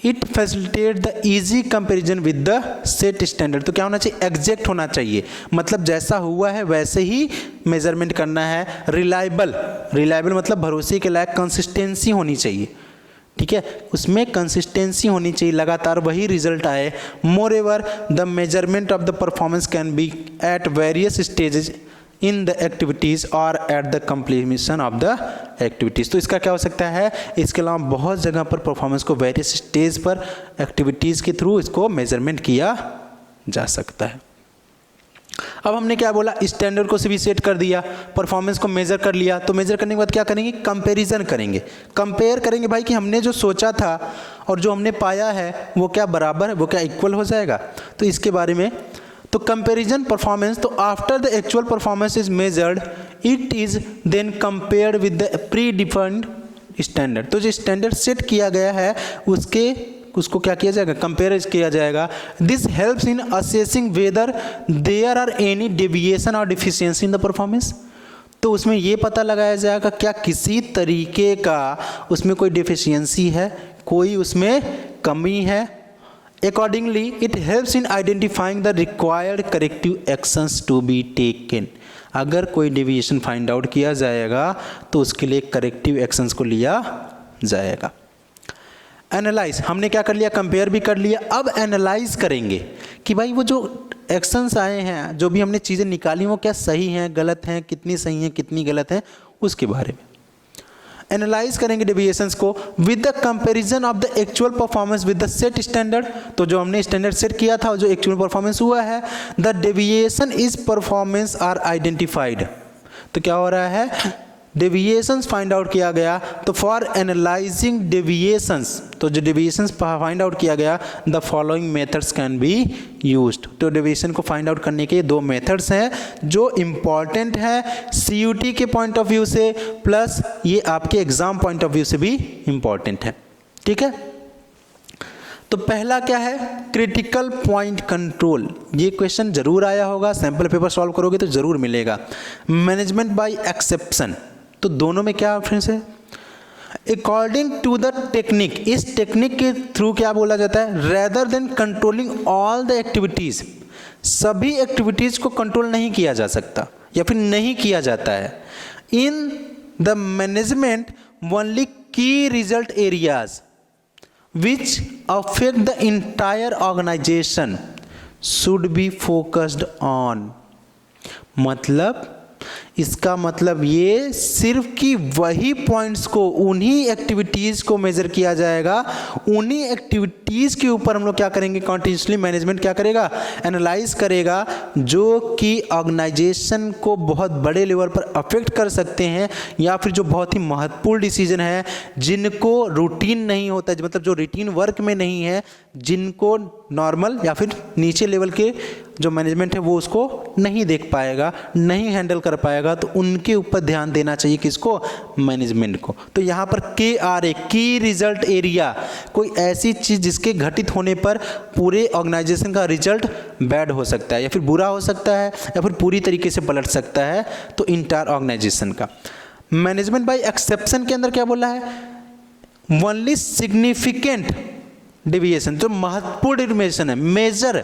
it facilitate the easy comparison with the set standard. तो क्या होना चाहिए, एग्जैक्ट होना चाहिए, मतलब जैसा हुआ है वैसे ही मेजरमेंट करना है। रिलायबल, रिलायबल मतलब भरोसे के लायक, कंसिस्टेंसी होनी चाहिए, ठीक है, उसमें कंसिस्टेंसी होनी चाहिए, लगातार वही रिजल्ट आए। Moreover the measurement of the performance can be at various stages in the activities और at the completion of the activities. तो इसका क्या हो सकता है, इसके अलावा बहुत जगह पर परफॉर्मेंस को वेरियस स्टेज पर एक्टिविटीज़ के थ्रू इसको मेजरमेंट किया जा सकता है। अब हमने क्या बोला, स्टैंडर्ड को भी सेट कर दिया, परफॉर्मेंस को मेजर कर लिया। तो मेजर करने के बाद क्या करेंगे, कंपैरिजन करेंगे, कंपेयर करेंगे भाई कि हमने जो सोचा था और जो हमने पाया है वो क्या बराबर है, वो क्या इक्वल हो जाएगा। तो इसके बारे में, तो कंपैरिजन परफॉर्मेंस, तो after the actual performance is measured it is then compared with the predefined standard. तो जो स्टैंडर्ड सेट किया गया है उसको क्या किया जाएगा, कंपेयर किया जाएगा। This helps in assessing whether there are any deviation और डिफिशियंसी इन द परफॉर्मेंस। तो उसमें ये पता लगाया जाएगा क्या किसी तरीके का उसमें कोई डिफिशियंसी है, कोई उसमें कमी है। Accordingly, it helps in identifying the required corrective actions to be taken. अगर कोई डेविएशन फाइंड आउट किया जाएगा तो उसके लिए करेक्टिव एक्शंस को लिया जाएगा। एनालाइज, हमने क्या कर लिया, कंपेयर भी कर लिया। अब एनालाइज करेंगे कि भाई वो जो एक्शंस आए हैं, जो भी हमने चीज़ें निकाली वो क्या सही हैं, गलत हैं, कितनी सही हैं, कितनी गलत हैं, उसके बारे में एनालाइज करेंगे डेविएशंस को with the comparison of the actual performance with the set standard. तो जो हमने स्टैंडर्ड सेट किया था और जो एक्चुअल परफॉर्मेंस हुआ है, the deviation is performance are identified. तो क्या हो रहा है, डेविएशंस फाइंड आउट किया गया। तो फॉर एनालाइजिंग डेविएशंस, तो जो डेविएशंस फाइंड आउट किया गया, the following methods can be used. तो डेविएशन को फाइंड आउट करने के 2 मेथड्स हैं जो इम्पॉर्टेंट है CUT के पॉइंट ऑफ व्यू से, प्लस ये आपके एग्जाम पॉइंट ऑफ व्यू से भी इम्पॉर्टेंट है। ठीक है, तो पहला क्या है, क्रिटिकल पॉइंट कंट्रोल। ये क्वेश्चन जरूर आया होगा, सैंपल पेपर सॉल्व करोगे तो जरूर मिलेगा। मैनेजमेंट बाय एक्सेप्शन, तो दोनों में क्या ऑप्शन है, अकॉर्डिंग टू द टेक्निक, इस टेक्निक के थ्रू क्या बोला जाता है, rather than controlling all the activities, सभी एक्टिविटीज को कंट्रोल नहीं किया जा सकता या फिर नहीं किया जाता है। In the management only key result areas which affect the entire organisation should be focused on. मतलब इसका मतलब ये सिर्फ कि वही पॉइंट्स को, उन्हीं एक्टिविटीज़ को मेजर किया जाएगा, उन्हीं एक्टिविटीज़ के ऊपर हम लोग क्या करेंगे, कॉन्टिन्यूसली मैनेजमेंट क्या करेगा, एनालाइज करेगा, जो कि ऑर्गेनाइजेशन को बहुत बड़े लेवल पर अफेक्ट कर सकते हैं या फिर जो बहुत ही महत्वपूर्ण डिसीजन है, जिनको रूटीन नहीं होता, मतलब जो रूटीन वर्क में नहीं है, जिनको नॉर्मल या फिर नीचे लेवल के जो मैनेजमेंट है वो उसको नहीं देख पाएगा, नहीं हैंडल कर पाएगा, तो उनके ऊपर ध्यान देना चाहिए, किसको, मैनेजमेंट को। तो यहाँ पर KRA, की रिजल्ट एरिया, कोई ऐसी चीज़ जिसके घटित होने पर पूरे ऑर्गेनाइजेशन का रिजल्ट बैड हो सकता है या फिर बुरा हो सकता है या फिर पूरी तरीके से पलट सकता है, तो इंटायर ऑर्गेनाइजेशन का। मैनेजमेंट बाय एक्सेप्शन के अंदर क्या बोला है, ओनली सिग्निफिकेंट डिविएशन, जो महत्वपूर्ण डिविएशन है, मेजर,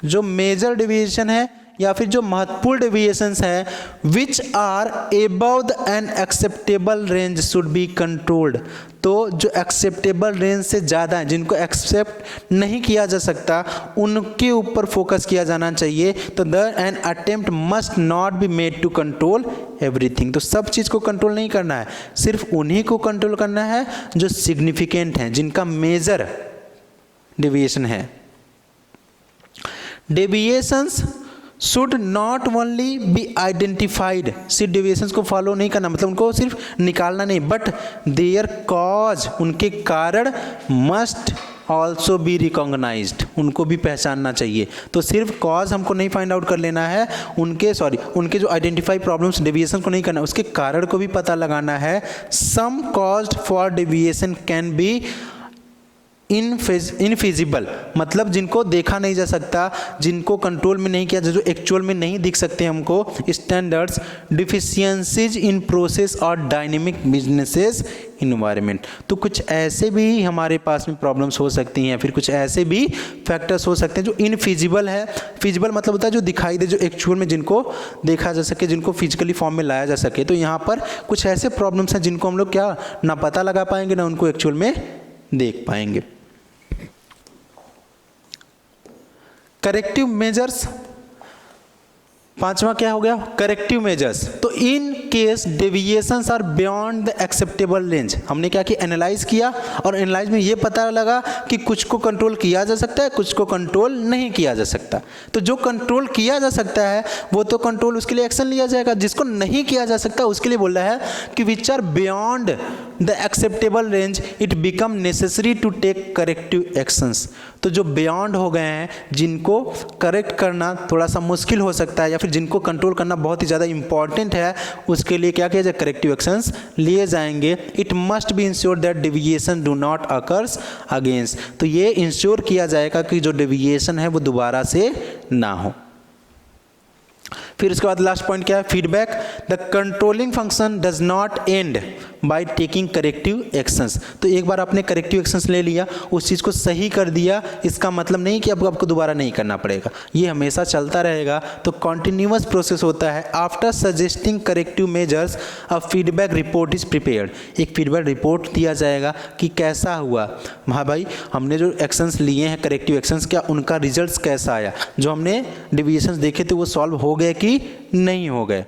जो मेजर डिविएशन है या फिर जो महत्वपूर्ण डिविएशंस है, which are above the an acceptable range should be controlled. तो जो एक्सेप्टेबल रेंज से ज़्यादा है, जिनको एक्सेप्ट नहीं किया जा सकता, उनके ऊपर फोकस किया जाना चाहिए। तो the an attempt must not be made to control everything. तो सब चीज़ को कंट्रोल नहीं करना है, सिर्फ उन्हीं को कंट्रोल करना है जो सिग्निफिकेंट हैं, जिनका मेजर डिविएशन है। Deviations should not only be identified, सिर्फ डेविएशंस को फॉलो नहीं करना, मतलब उनको सिर्फ निकालना नहीं, बट देयर कॉज, उनके कारण, मस्ट ऑल्सो बी रिकॉग्नाइज्ड, उनको भी पहचानना चाहिए। तो सिर्फ कॉज हमको नहीं फाइंड आउट कर लेना है, उनके जो आइडेंटिफाई प्रॉब्लम्स, डेविएशन को नहीं करना, उसके कारण को भी पता लगाना है। Some cause for deviation can be infeasible, मतलब जिनको देखा नहीं जा सकता, जिनको कंट्रोल में नहीं किया, जो एक्चुअल में नहीं दिख सकते हमको। स्टैंडर्ड्स, डिफिशियंसीज इन प्रोसेस और डायनेमिक बिजनेसेस इन्वायरमेंट। तो कुछ ऐसे भी हमारे पास में प्रॉब्लम्स हो सकती हैं, फिर कुछ ऐसे भी फैक्टर्स हो सकते हैं जो इनफिजिबल है। फिजिबल मतलब होता है जो दिखाई दे, जो एक्चुअल में जिनको देखा जा सके, जिनको फिजिकली फॉर्म में लाया जा सके। तो यहाँ पर कुछ ऐसे प्रॉब्लम्स हैं जिनको हम लोग क्या ना पता लगा पाएंगे, ना उनको एक्चुअल में देख पाएंगे। करेक्टिव मेजर्स, पांचवा क्या हो गया, करेक्टिव मेजर्स। तो in case deviations are beyond the acceptable range, हमने क्या किया, एनालाइज किया, और एनालाइज में ये पता लगा कि कुछ को कंट्रोल किया जा सकता है, कुछ को कंट्रोल नहीं किया जा सकता। तो जो कंट्रोल किया जा सकता है वो तो कंट्रोल, उसके लिए एक्शन लिया जाएगा। जिसको नहीं किया जा सकता उसके लिए बोल रहा है कि which are beyond the acceptable range it become necessary to take corrective actions. तो जो बियॉन्ड हो गए हैं, जिनको करेक्ट करना थोड़ा सा मुश्किल हो सकता है, या फिर जिनको कंट्रोल करना बहुत ही ज़्यादा इंपॉर्टेंट है, उसके लिए क्या किया जाए, करेक्टिव एक्शंस लिए जाएंगे। It must be ensure that deviation do not occurs against. तो ये इंश्योर किया जाएगा कि जो डेविएशन है वो दोबारा से ना हो। फिर उसके बाद लास्ट पॉइंट क्या है, feedback. The controlling function does not and by taking corrective actions. तो एक बार आपने करेक्टिव एक्शंस ले लिया, उस चीज़ को सही कर दिया, इसका मतलब नहीं कि अब आपको दोबारा नहीं करना पड़ेगा, ये हमेशा चलता रहेगा। तो कॉन्टिन्यूअस प्रोसेस होता है। After suggesting corrective measures a feedback report is prepared. एक फीडबैक रिपोर्ट दिया जाएगा कि कैसा हुआ, हाँ भाई हमने जो एक्शंस लिए हैं, करेक्टिव एक्शंस, क्या उनका रिजल्ट कैसा आया, जो हमने डेविएशंस देखे थे वो सॉल्व हो गए कि नहीं हो गए।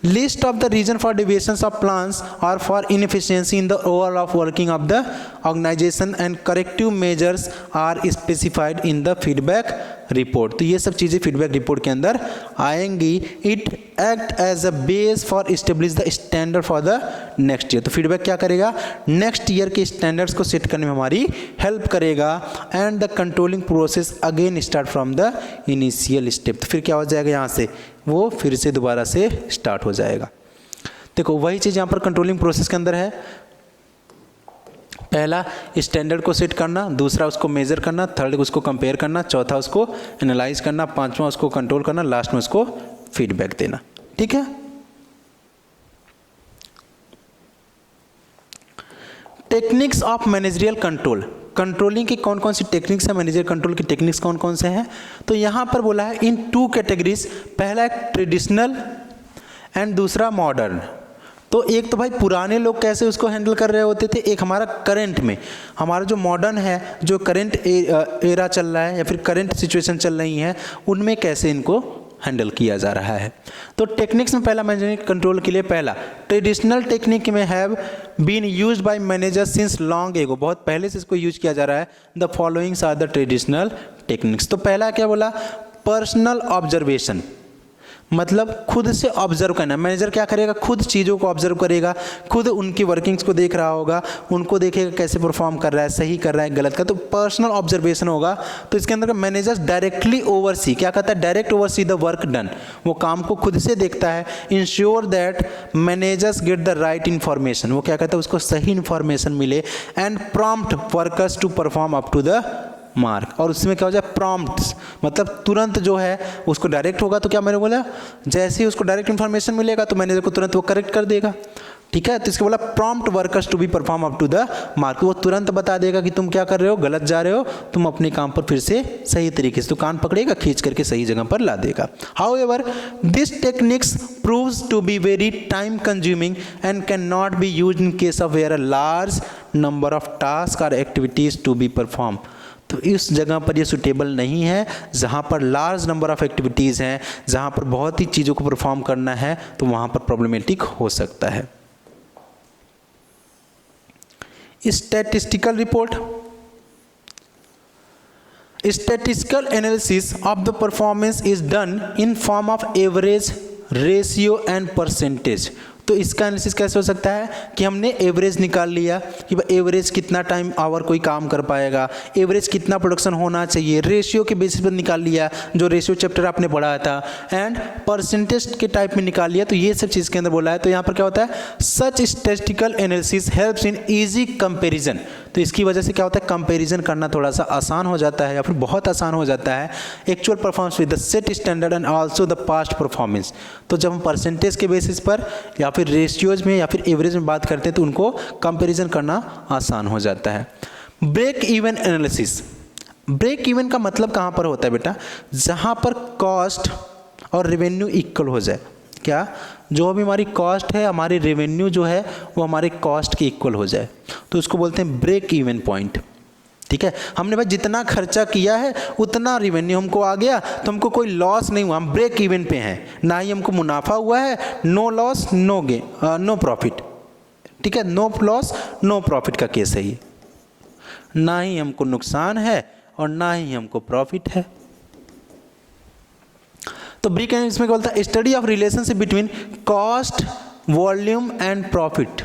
List of the reason for deviations of plans or for inefficiency in the overall of working of the organization and corrective measures are specified in the feedback report। तो ये सब चीज़ें फीडबैक रिपोर्ट के अंदर आएंगी। It act as a base for establish the standard for the next year। तो feedback क्या करेगा, नेक्स्ट ईयर के स्टैंडर्ड्स को सेट करने में हमारी हेल्प करेगा। And the controlling process again start from the initial step. तो फिर क्या हो जाएगा, यहाँ से वो फिर से दोबारा से स्टार्ट हो जाएगा। देखो वही चीज़ यहाँ पर कंट्रोलिंग प्रोसेस के अंदर है। पहला स्टैंडर्ड को सेट करना, दूसरा उसको मेजर करना, थर्ड उसको कंपेयर करना, चौथा उसको एनालाइज करना, पांचवा उसको कंट्रोल करना, लास्ट में उसको फीडबैक देना। ठीक है। Techniques of managerial control. Controlling की कौन कौन सी टेक्निक्स है, मैनेजर कंट्रोल की टेक्निक्स कौन कौन से हैं। तो यहाँ पर बोला है इन टू कैटेगरीज, पहला एक ट्रेडिशनल एंड दूसरा मॉडर्न। तो एक तो भाई पुराने लोग कैसे उसको हैंडल कर रहे होते थे, एक हमारा करंट में, हमारा जो मॉडर्न है, जो करंट एरा चल रहा है या फिर करंट सिचुएशन चल रही है, उनमें कैसे इनको हैंडल किया जा रहा है। तो टेक्निक्स में पहला मैनेजमेंट कंट्रोल के लिए पहला ट्रेडिशनल टेक्निक में have been used by managers since long ago, बहुत पहले से इसको यूज किया जा रहा है। The followings are the traditional techniques. तो पहला क्या बोला, पर्सनल ऑब्जर्वेशन, मतलब खुद से ऑब्जर्व करना। मैनेजर क्या करेगा, खुद चीज़ों को ऑब्जर्व करेगा, खुद उनकी वर्किंग्स को देख रहा होगा, उनको देखेगा कैसे परफॉर्म कर रहा है, सही कर रहा है, गलत कर। तो पर्सनल ऑब्जर्वेशन होगा। तो इसके अंदर मैनेजर्स डायरेक्टली ओवरसी, क्या कहता है, direct oversee the work done, वो काम को खुद से देखता है। Ensure that managers get the right information, वो क्या कहता है, उसको सही इन्फॉर्मेशन मिले। And prompt workers to perform up to the mark, और उसमें क्या हो जाए प्रॉम्प्ट्स, मतलब तुरंत जो है उसको डायरेक्ट होगा तो क्या मैंने बोला, जैसे ही उसको डायरेक्ट इन्फॉर्मेशन मिलेगा तो मैनेजर को तुरंत वो करेक्ट कर देगा, ठीक है। तो इसके बोला prompt workers to be perform up to the mark, वो तुरंत बता देगा कि तुम क्या कर रहे हो, गलत जा रहे हो, तुम अपने काम पर फिर से सही तरीके से, तो कान पकड़ेगा, खींच करके सही जगह पर ला देगा। However this techniques proves to be very time consuming and can not be used in case of where a large number of task और एक्टिविटीज टू बी परफॉर्म। तो इस जगह पर ये सुटेबल नहीं है जहाँ पर लार्ज नंबर ऑफ एक्टिविटीज़ हैं, जहाँ पर बहुत ही चीज़ों को परफॉर्म करना है, तो वहाँ पर प्रॉब्लमेटिक हो सकता है। Statistical report, statistical analysis of the performance is done in form of average, ratio and percentage। तो इसका एनालिसिस कैसे हो सकता है कि हमने एवरेज निकाल लिया कि भाई एवरेज कितना टाइम आवर कोई काम कर पाएगा, एवरेज कितना प्रोडक्शन होना चाहिए, रेशियो के बेसिस पर निकाल लिया, जो रेशियो चैप्टर आपने पढ़ा था, एंड परसेंटेज के टाइप में निकाल लिया। तो ये सब चीज़ के अंदर बोला है। तो यहाँ पर क्या होता है, such statistical analysis helps in easy comparison. तो इसकी वजह से क्या होता है, कंपैरिजन करना थोड़ा सा आसान हो जाता है या फिर बहुत आसान हो जाता है। Actual performance with the set standard and also the past performance. तो जब हम परसेंटेज के बेसिस पर या फिर रेशियोज में या फिर एवरेज में बात करते हैं तो उनको कंपैरिजन करना आसान हो जाता है। Break even analysis, break even का मतलब कहाँ पर होता है बेटा, जहाँ पर कॉस्ट और रेवेन्यू इक्वल हो जाए। क्या, जो भी हमारी कॉस्ट है, हमारी रेवेन्यू जो है वो हमारे कॉस्ट के इक्वल हो जाए, तो उसको बोलते हैं ब्रेक इवन पॉइंट। ठीक है, हमने भाई जितना खर्चा किया है उतना रेवेन्यू हमको आ गया, तो हमको कोई लॉस नहीं हुआ, हम ब्रेक इवन पे हैं, ना ही हमको मुनाफा हुआ है, no loss no gain, no profit. ठीक है, नो लॉस नो प्रॉफिट का केस है ये, ना ही हमको नुकसान है और ना ही हमको प्रॉफिट है। तो ब्रेक इवन इसमें क्या बोलता है, study of relationship between cost, volume and profit.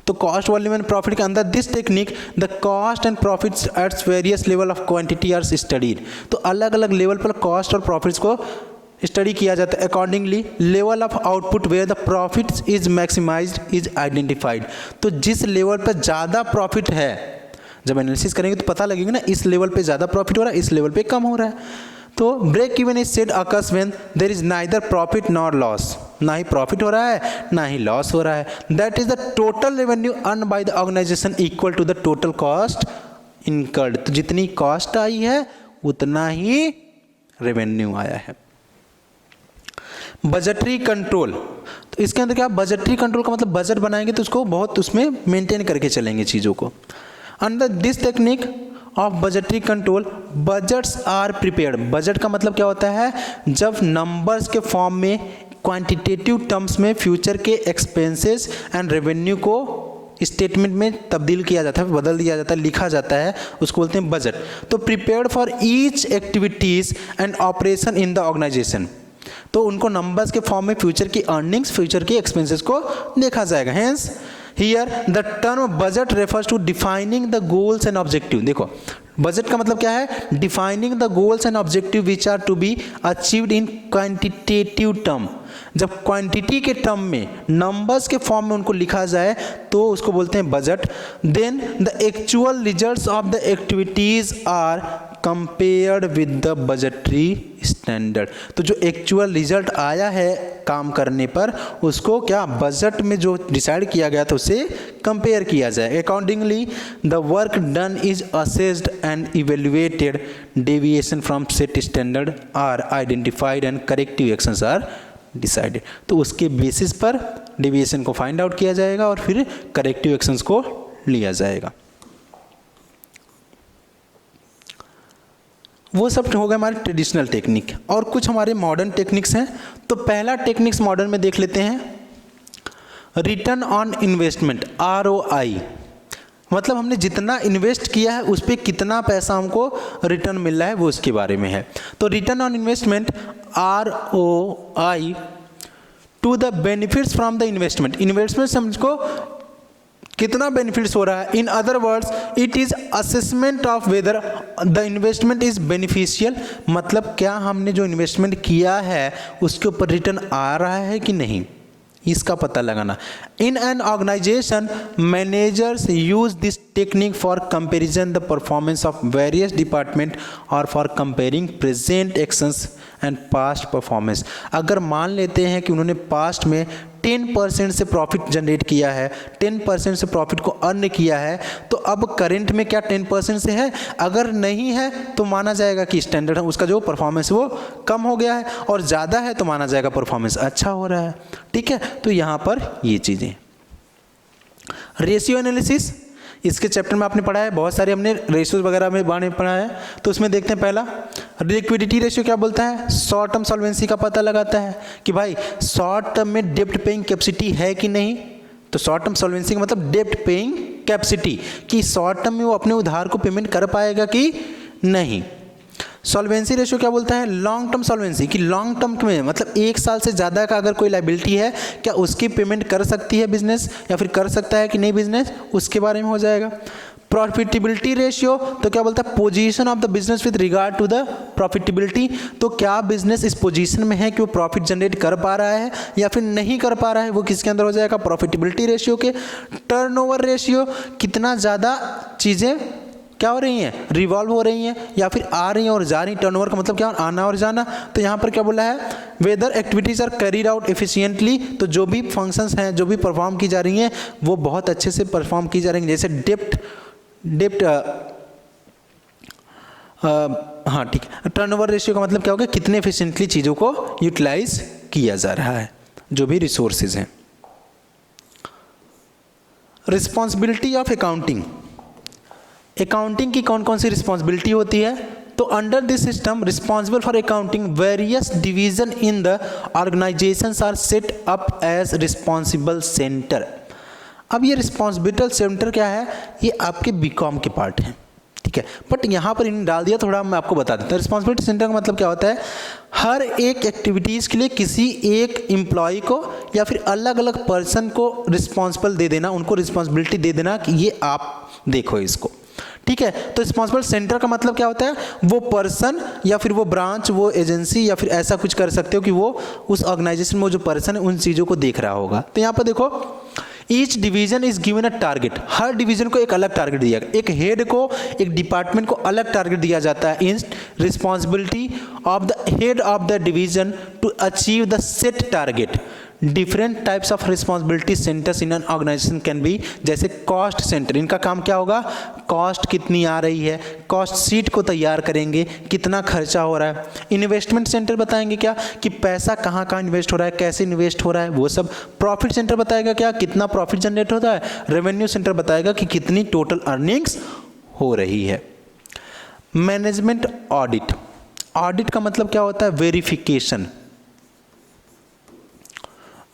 तो कॉस्ट, वॉल्यूम एंड प्रॉफिट के अंदर this technique the cost and profits at various level of quantity are studied. तो अलग अलग लेवल पर कॉस्ट और प्रॉफिट्स को स्टडी किया जाता है। Accordingly level of output where the profits is maximised is identified. तो जिस लेवल पर ज़्यादा प्रॉफिट है, जब एनालिसिस करेंगे तो पता लगेगा ना, इस लेवल पे ज़्यादा प्रॉफिट हो रहा है, इस लेवल पे कम हो रहा है। तो break even is said occurs when there is neither profit nor loss, ना ही प्रॉफिट हो रहा है ना ही लॉस हो रहा है। That is the total revenue earn by the organisation equal to the total cost incurred. तो जितनी कॉस्ट आई है उतना ही रेवेन्यू आया है। बजटरी कंट्रोल, तो इसके अंदर क्या, बजटरी कंट्रोल का मतलब बजट बनाएंगे तो उसको बहुत उसमें मेंटेन करके चलेंगे चीज़ों को। Under this technique of budgetary control budgets are prepared. Budget का मतलब क्या होता है, जब नंबर्स के फॉर्म में क्वांटिटेटिव टर्म्स में फ्यूचर के एक्सपेंसेस एंड रेवेन्यू को स्टेटमेंट में तब्दील किया जाता है, बदल दिया जाता है, लिखा जाता है, उसको बोलते हैं बजट। तो prepared for each activities and operation in the organisation. तो उनको नंबर्स के फॉर्म में फ्यूचर की अर्निंग्स, फ्यूचर के एक्सपेंसेस को देखा जाएगा। Hence here the term budget refers to defining the goals and objective. देखो बजट का मतलब क्या है, defining the goals and objective which are to be achieved in quantitative term. जब क्वांटिटी के टर्म में, नंबर्स के फॉर्म में उनको लिखा जाए तो उसको बोलते हैं budget. Then the actual results of the activities are compared with the budgetary standard. तो जो एक्चुअल रिजल्ट आया है काम करने पर, उसको क्या बजट में जो डिसाइड किया गया था उससे कंपेयर किया जाए। Accordingly the work done is assessed and evaluated, deviation from set standard are identified and corrective actions are decided. तो उसके बेसिस पर डेविएशन को फाइंड आउट किया जाएगा और फिर करेक्टिव एक्शंस को लिया जाएगा। वो सब हो गए हमारे ट्रेडिशनल टेक्निक, और कुछ हमारे मॉडर्न टेक्निक्स हैं। तो पहला टेक्निक्स मॉडर्न में देख लेते हैं, रिटर्न ऑन इन्वेस्टमेंट, ROI। मतलब हमने जितना इन्वेस्ट किया है उस पर कितना पैसा हमको रिटर्न मिल रहा है, वो उसके बारे में है। तो return on investment ROI to the benefits from the investment. Investment से हमको कितना बेनिफिट्स हो रहा है। In other words it is assessment of whether the investment is beneficial. मतलब क्या हमने जो इन्वेस्टमेंट किया है उसके ऊपर रिटर्न आ रहा है कि नहीं, इसका पता लगाना। In an organisation managers use this technique for comparison the performance of various department और for comparing present actions and past performance. अगर मान लेते हैं कि उन्होंने पास्ट में 10% से प्रॉफिट जनरेट किया है, 10% से प्रॉफिट को अर्न किया है, तो अब करंट में क्या 10% से है? अगर नहीं है तो माना जाएगा कि स्टैंडर्ड है उसका जो परफॉर्मेंस वो कम हो गया है, और ज़्यादा है तो माना जाएगा परफॉर्मेंस अच्छा हो रहा है। ठीक है, तो यहाँ पर ये चीज़ें। रेशियो एनालिसिस इसके चैप्टर में आपने पढ़ा है, बहुत सारे हमने रेशियोज वगैरह में बारे में पढ़ा है। तो उसमें देखते हैं, पहला लिक्विडिटी रेशियो क्या बोलता है? शॉर्ट टर्म सॉल्वेंसी का पता लगाता है कि भाई शॉर्ट टर्म में डेब्ट पेइंग कैपेसिटी है कि नहीं। तो शॉर्ट टर्म सॉल्वेंसी का मतलब डेब्ट पेइंग कैपेसिटी, कि शॉर्ट टर्म में वो अपने उधार को पेमेंट कर पाएगा कि नहीं। सॉल्वेंसी रेशियो क्या बोलता है? लॉन्ग टर्म सॉल्वेंसी, कि लॉन्ग टर्म में मतलब 1 साल से ज़्यादा का अगर कोई लायबिलिटी है, क्या उसकी पेमेंट कर सकती है बिजनेस या फिर कर सकता है कि नहीं बिजनेस, उसके बारे में हो जाएगा। प्रॉफिटेबिलिटी रेशियो तो क्या बोलता है? Position of the business with regard to the profitability, तो क्या बिजनेस इस पोजीशन में है कि वो प्रॉफिट जनरेट कर पा रहा है या फिर नहीं कर पा रहा है, वो किसके अंदर हो जाएगा? प्रॉफिटेबिलिटी रेशियो के। टर्नओवर रेशियो, कितना ज़्यादा चीज़ें क्या हो रही हैं? रिवॉल्व हो रही हैं या फिर आ रही हैं और जा रही। टर्नओवर का मतलब क्या? आना और जाना। तो यहाँ पर क्या बोला है? Whether activities are carried out efficiently, तो जो भी फंक्शंस हैं, जो भी परफॉर्म की जा रही हैं, वो बहुत अच्छे से परफॉर्म की जा रही हैं। जैसे डेप्ट हाँ ठीक है। टर्नओवर रेशियो का मतलब क्या होगा? कितने एफिशिएंटली चीज़ों को यूटिलाइज किया जा रहा है, जो भी रिसोर्सेज हैं। रिस्पॉन्सिबिलिटी ऑफ अकाउंटिंग, अकाउंटिंग की कौन कौन सी रिस्पॉन्सिबिलिटी होती है? तो under this system responsible for accounting various division in the organisations are set up as responsible centre. अब ये रिस्पॉन्सिबिलिटी सेंटर क्या है? ये आपके बीकॉम के पार्ट हैं, ठीक है, बट यहाँ पर इन्हें डाल दिया थोड़ा, मैं आपको बता देता हूँ। रिस्पॉन्सिबिलिटी सेंटर का मतलब क्या होता है? हर एक एक्टिविटीज़ के लिए किसी एक एम्प्लॉय को या फिर अलग अलग पर्सन को रिस्पॉन्सिबल दे देना, उनको रिस्पॉन्सिबिलिटी दे देना कि ये आप देखो इसको, ठीक है। तो रिस्पॉन्सिबल सेंटर का मतलब क्या होता है? वो पर्सन या फिर वो ब्रांच, वो एजेंसी या फिर ऐसा कुछ कर सकते हो कि वो उस ऑर्गेनाइजेशन में जो पर्सन है उन चीज़ों को देख रहा होगा। तो यहाँ पर देखो, each division is given a target, her division को एक अलग टारगेट दिया गया, एक हेड को, एक डिपार्टमेंट को अलग टारगेट दिया जाता है। In responsibility of the head of the division to achieve the set target. Different types of responsibility centres in an organisation can be, जैसे कॉस्ट सेंटर, इनका काम क्या होगा? कॉस्ट कितनी आ रही है, कॉस्ट शीट को तैयार करेंगे, कितना खर्चा हो रहा है। इन्वेस्टमेंट सेंटर बताएंगे क्या? कि पैसा कहाँ कहाँ इन्वेस्ट हो रहा है, कैसे इन्वेस्ट हो रहा है, वो सब। प्रॉफिट सेंटर बताएगा क्या? कितना प्रॉफिट जनरेट होता है। रेवेन्यू सेंटर बताएगा कि कितनी टोटल अर्निंग्स हो रही है। मैनेजमेंट ऑडिट, ऑडिट का मतलब क्या होता है? Verification,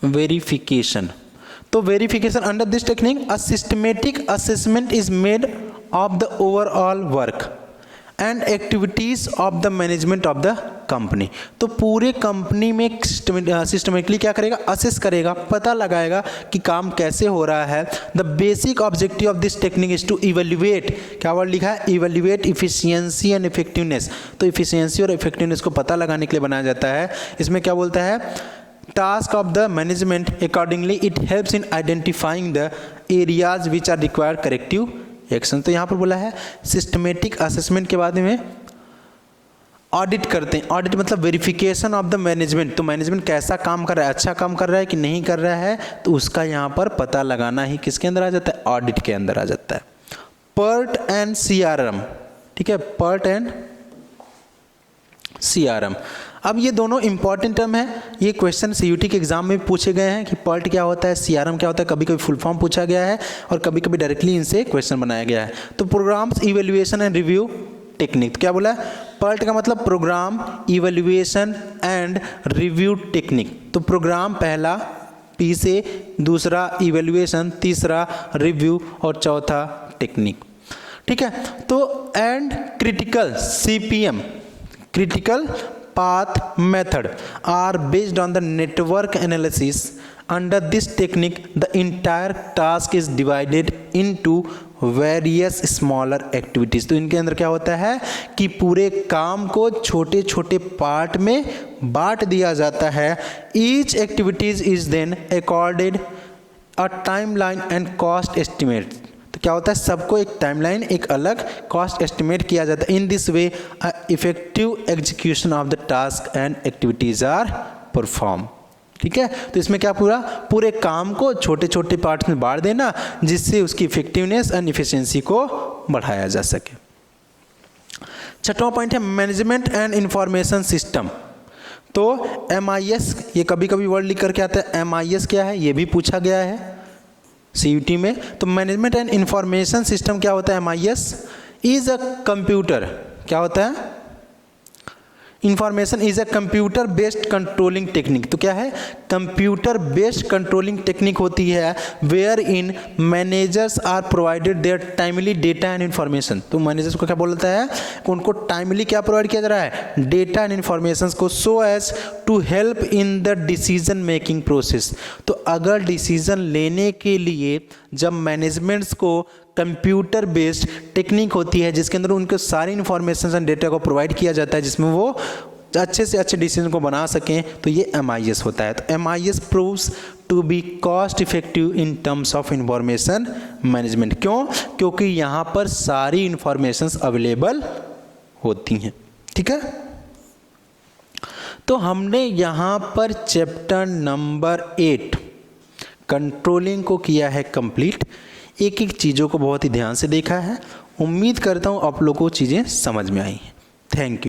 verification. तो verification under this technique a systematic assessment is made of the overall work and activities of the management of the company. तो पूरे कंपनी में सिस्टमेटिकली क्या करेगा? असेस करेगा, पता लगाएगा कि काम कैसे हो रहा है। The basic objective of this technique is to evaluate, क्या वर्ड लिखा है? Evaluate efficiency and effectiveness. तो इफिशियंसी और इफेक्टिवनेस को पता लगाने के लिए बनाया जाता है। इसमें क्या बोलता है? Task of the management, accordingly it helps in identifying the areas which are required corrective action। तो यहाँ पर बोला है सिस्टमेटिक असेसमेंट के बाद में ऑडिट करते हैं। ऑडिट मतलब वेरिफिकेशन ऑफ द मैनेजमेंट, तो मैनेजमेंट कैसा काम कर रहा है, अच्छा काम कर रहा है कि नहीं कर रहा है, तो उसका यहाँ पर पता लगाना ही किसके अंदर आ जाता है? ऑडिट के अंदर आ जाता है। पर्ट एंड CRM, ठीक है, पर्ट एंड CRM। अब ये दोनों इंपॉर्टेंट टर्म है, ये क्वेश्चन CUT के एग्जाम में पूछे गए हैं कि पर्ट क्या होता है, CRM क्या होता है। कभी कभी फुल फॉर्म पूछा गया है और कभी कभी डायरेक्टली इनसे क्वेश्चन बनाया गया है। तो programmes evaluation and review technique, तो क्या बोला है? पर्ट का मतलब programme, evaluation and review technique. तो प्रोग्राम पहला, P से, दूसरा इवेल्युएशन, तीसरा रिव्यू और चौथा टेक्निक, ठीक है। तो and critical CPM, critical path method are based on the network analysis. Under this technique, the entire task is divided into various smaller activities. तो इनके अंदर क्या होता है कि पूरे काम को छोटे छोटे पार्ट में बांट दिया जाता है। Each activities is then accorded a timeline and cost estimate. तो क्या होता है, सबको एक टाइमलाइन, एक अलग कॉस्ट एस्टिमेट किया जाता है। In this way effective execution of the task and activities are perform. ठीक है, तो इसमें क्या पूरे काम को छोटे छोटे पार्ट्स में बांट देना, जिससे उसकी इफेक्टिवनेस एंड इफिशिएंसी को बढ़ाया जा सके। छठवां पॉइंट है मैनेजमेंट एंड इंफॉर्मेशन सिस्टम। तो MIS, ये कभी कभी वर्ड लिख करके आता है, MIS क्या है, ये भी पूछा गया है CUT में। तो मैनेजमेंट एंड इंफॉर्मेशन सिस्टम क्या होता है, MIS इज अ कंप्यूटर, क्या होता है, information is a computer based controlling technique. तो क्या है, कंप्यूटर बेस्ड कंट्रोलिंग टेक्निक होती है where in managers are provided their timely data and information. तो मैनेजर्स को क्या बोलता है, उनको टाइमली क्या प्रोवाइड किया जा रहा है, डेटा एंड इन्फॉर्मेशन को, so as to help in the decision making process. तो अगर डिसीजन लेने के लिए जब मैनेजमेंट्स को कंप्यूटर बेस्ड टेक्निक होती है जिसके अंदर उनको सारी इन्फॉर्मेशन एंड डेटा को प्रोवाइड किया जाता है जिसमें वो अच्छे से अच्छे डिसीजन को बना सकें, तो ये MIS होता है। तो MIS proves to be cost effective in terms of information management. क्यों, क्योंकि यहाँ पर सारी इंफॉर्मेशंस अवेलेबल होती हैं। ठीक है, तो हमने यहाँ पर चैप्टर नंबर 8 कंट्रोलिंग को किया है कंप्लीट। एक एक चीज़ों को बहुत ही ध्यान से देखा है। उम्मीद करता हूँ आप लोगों को चीज़ें समझ में आई हैं। Thank you.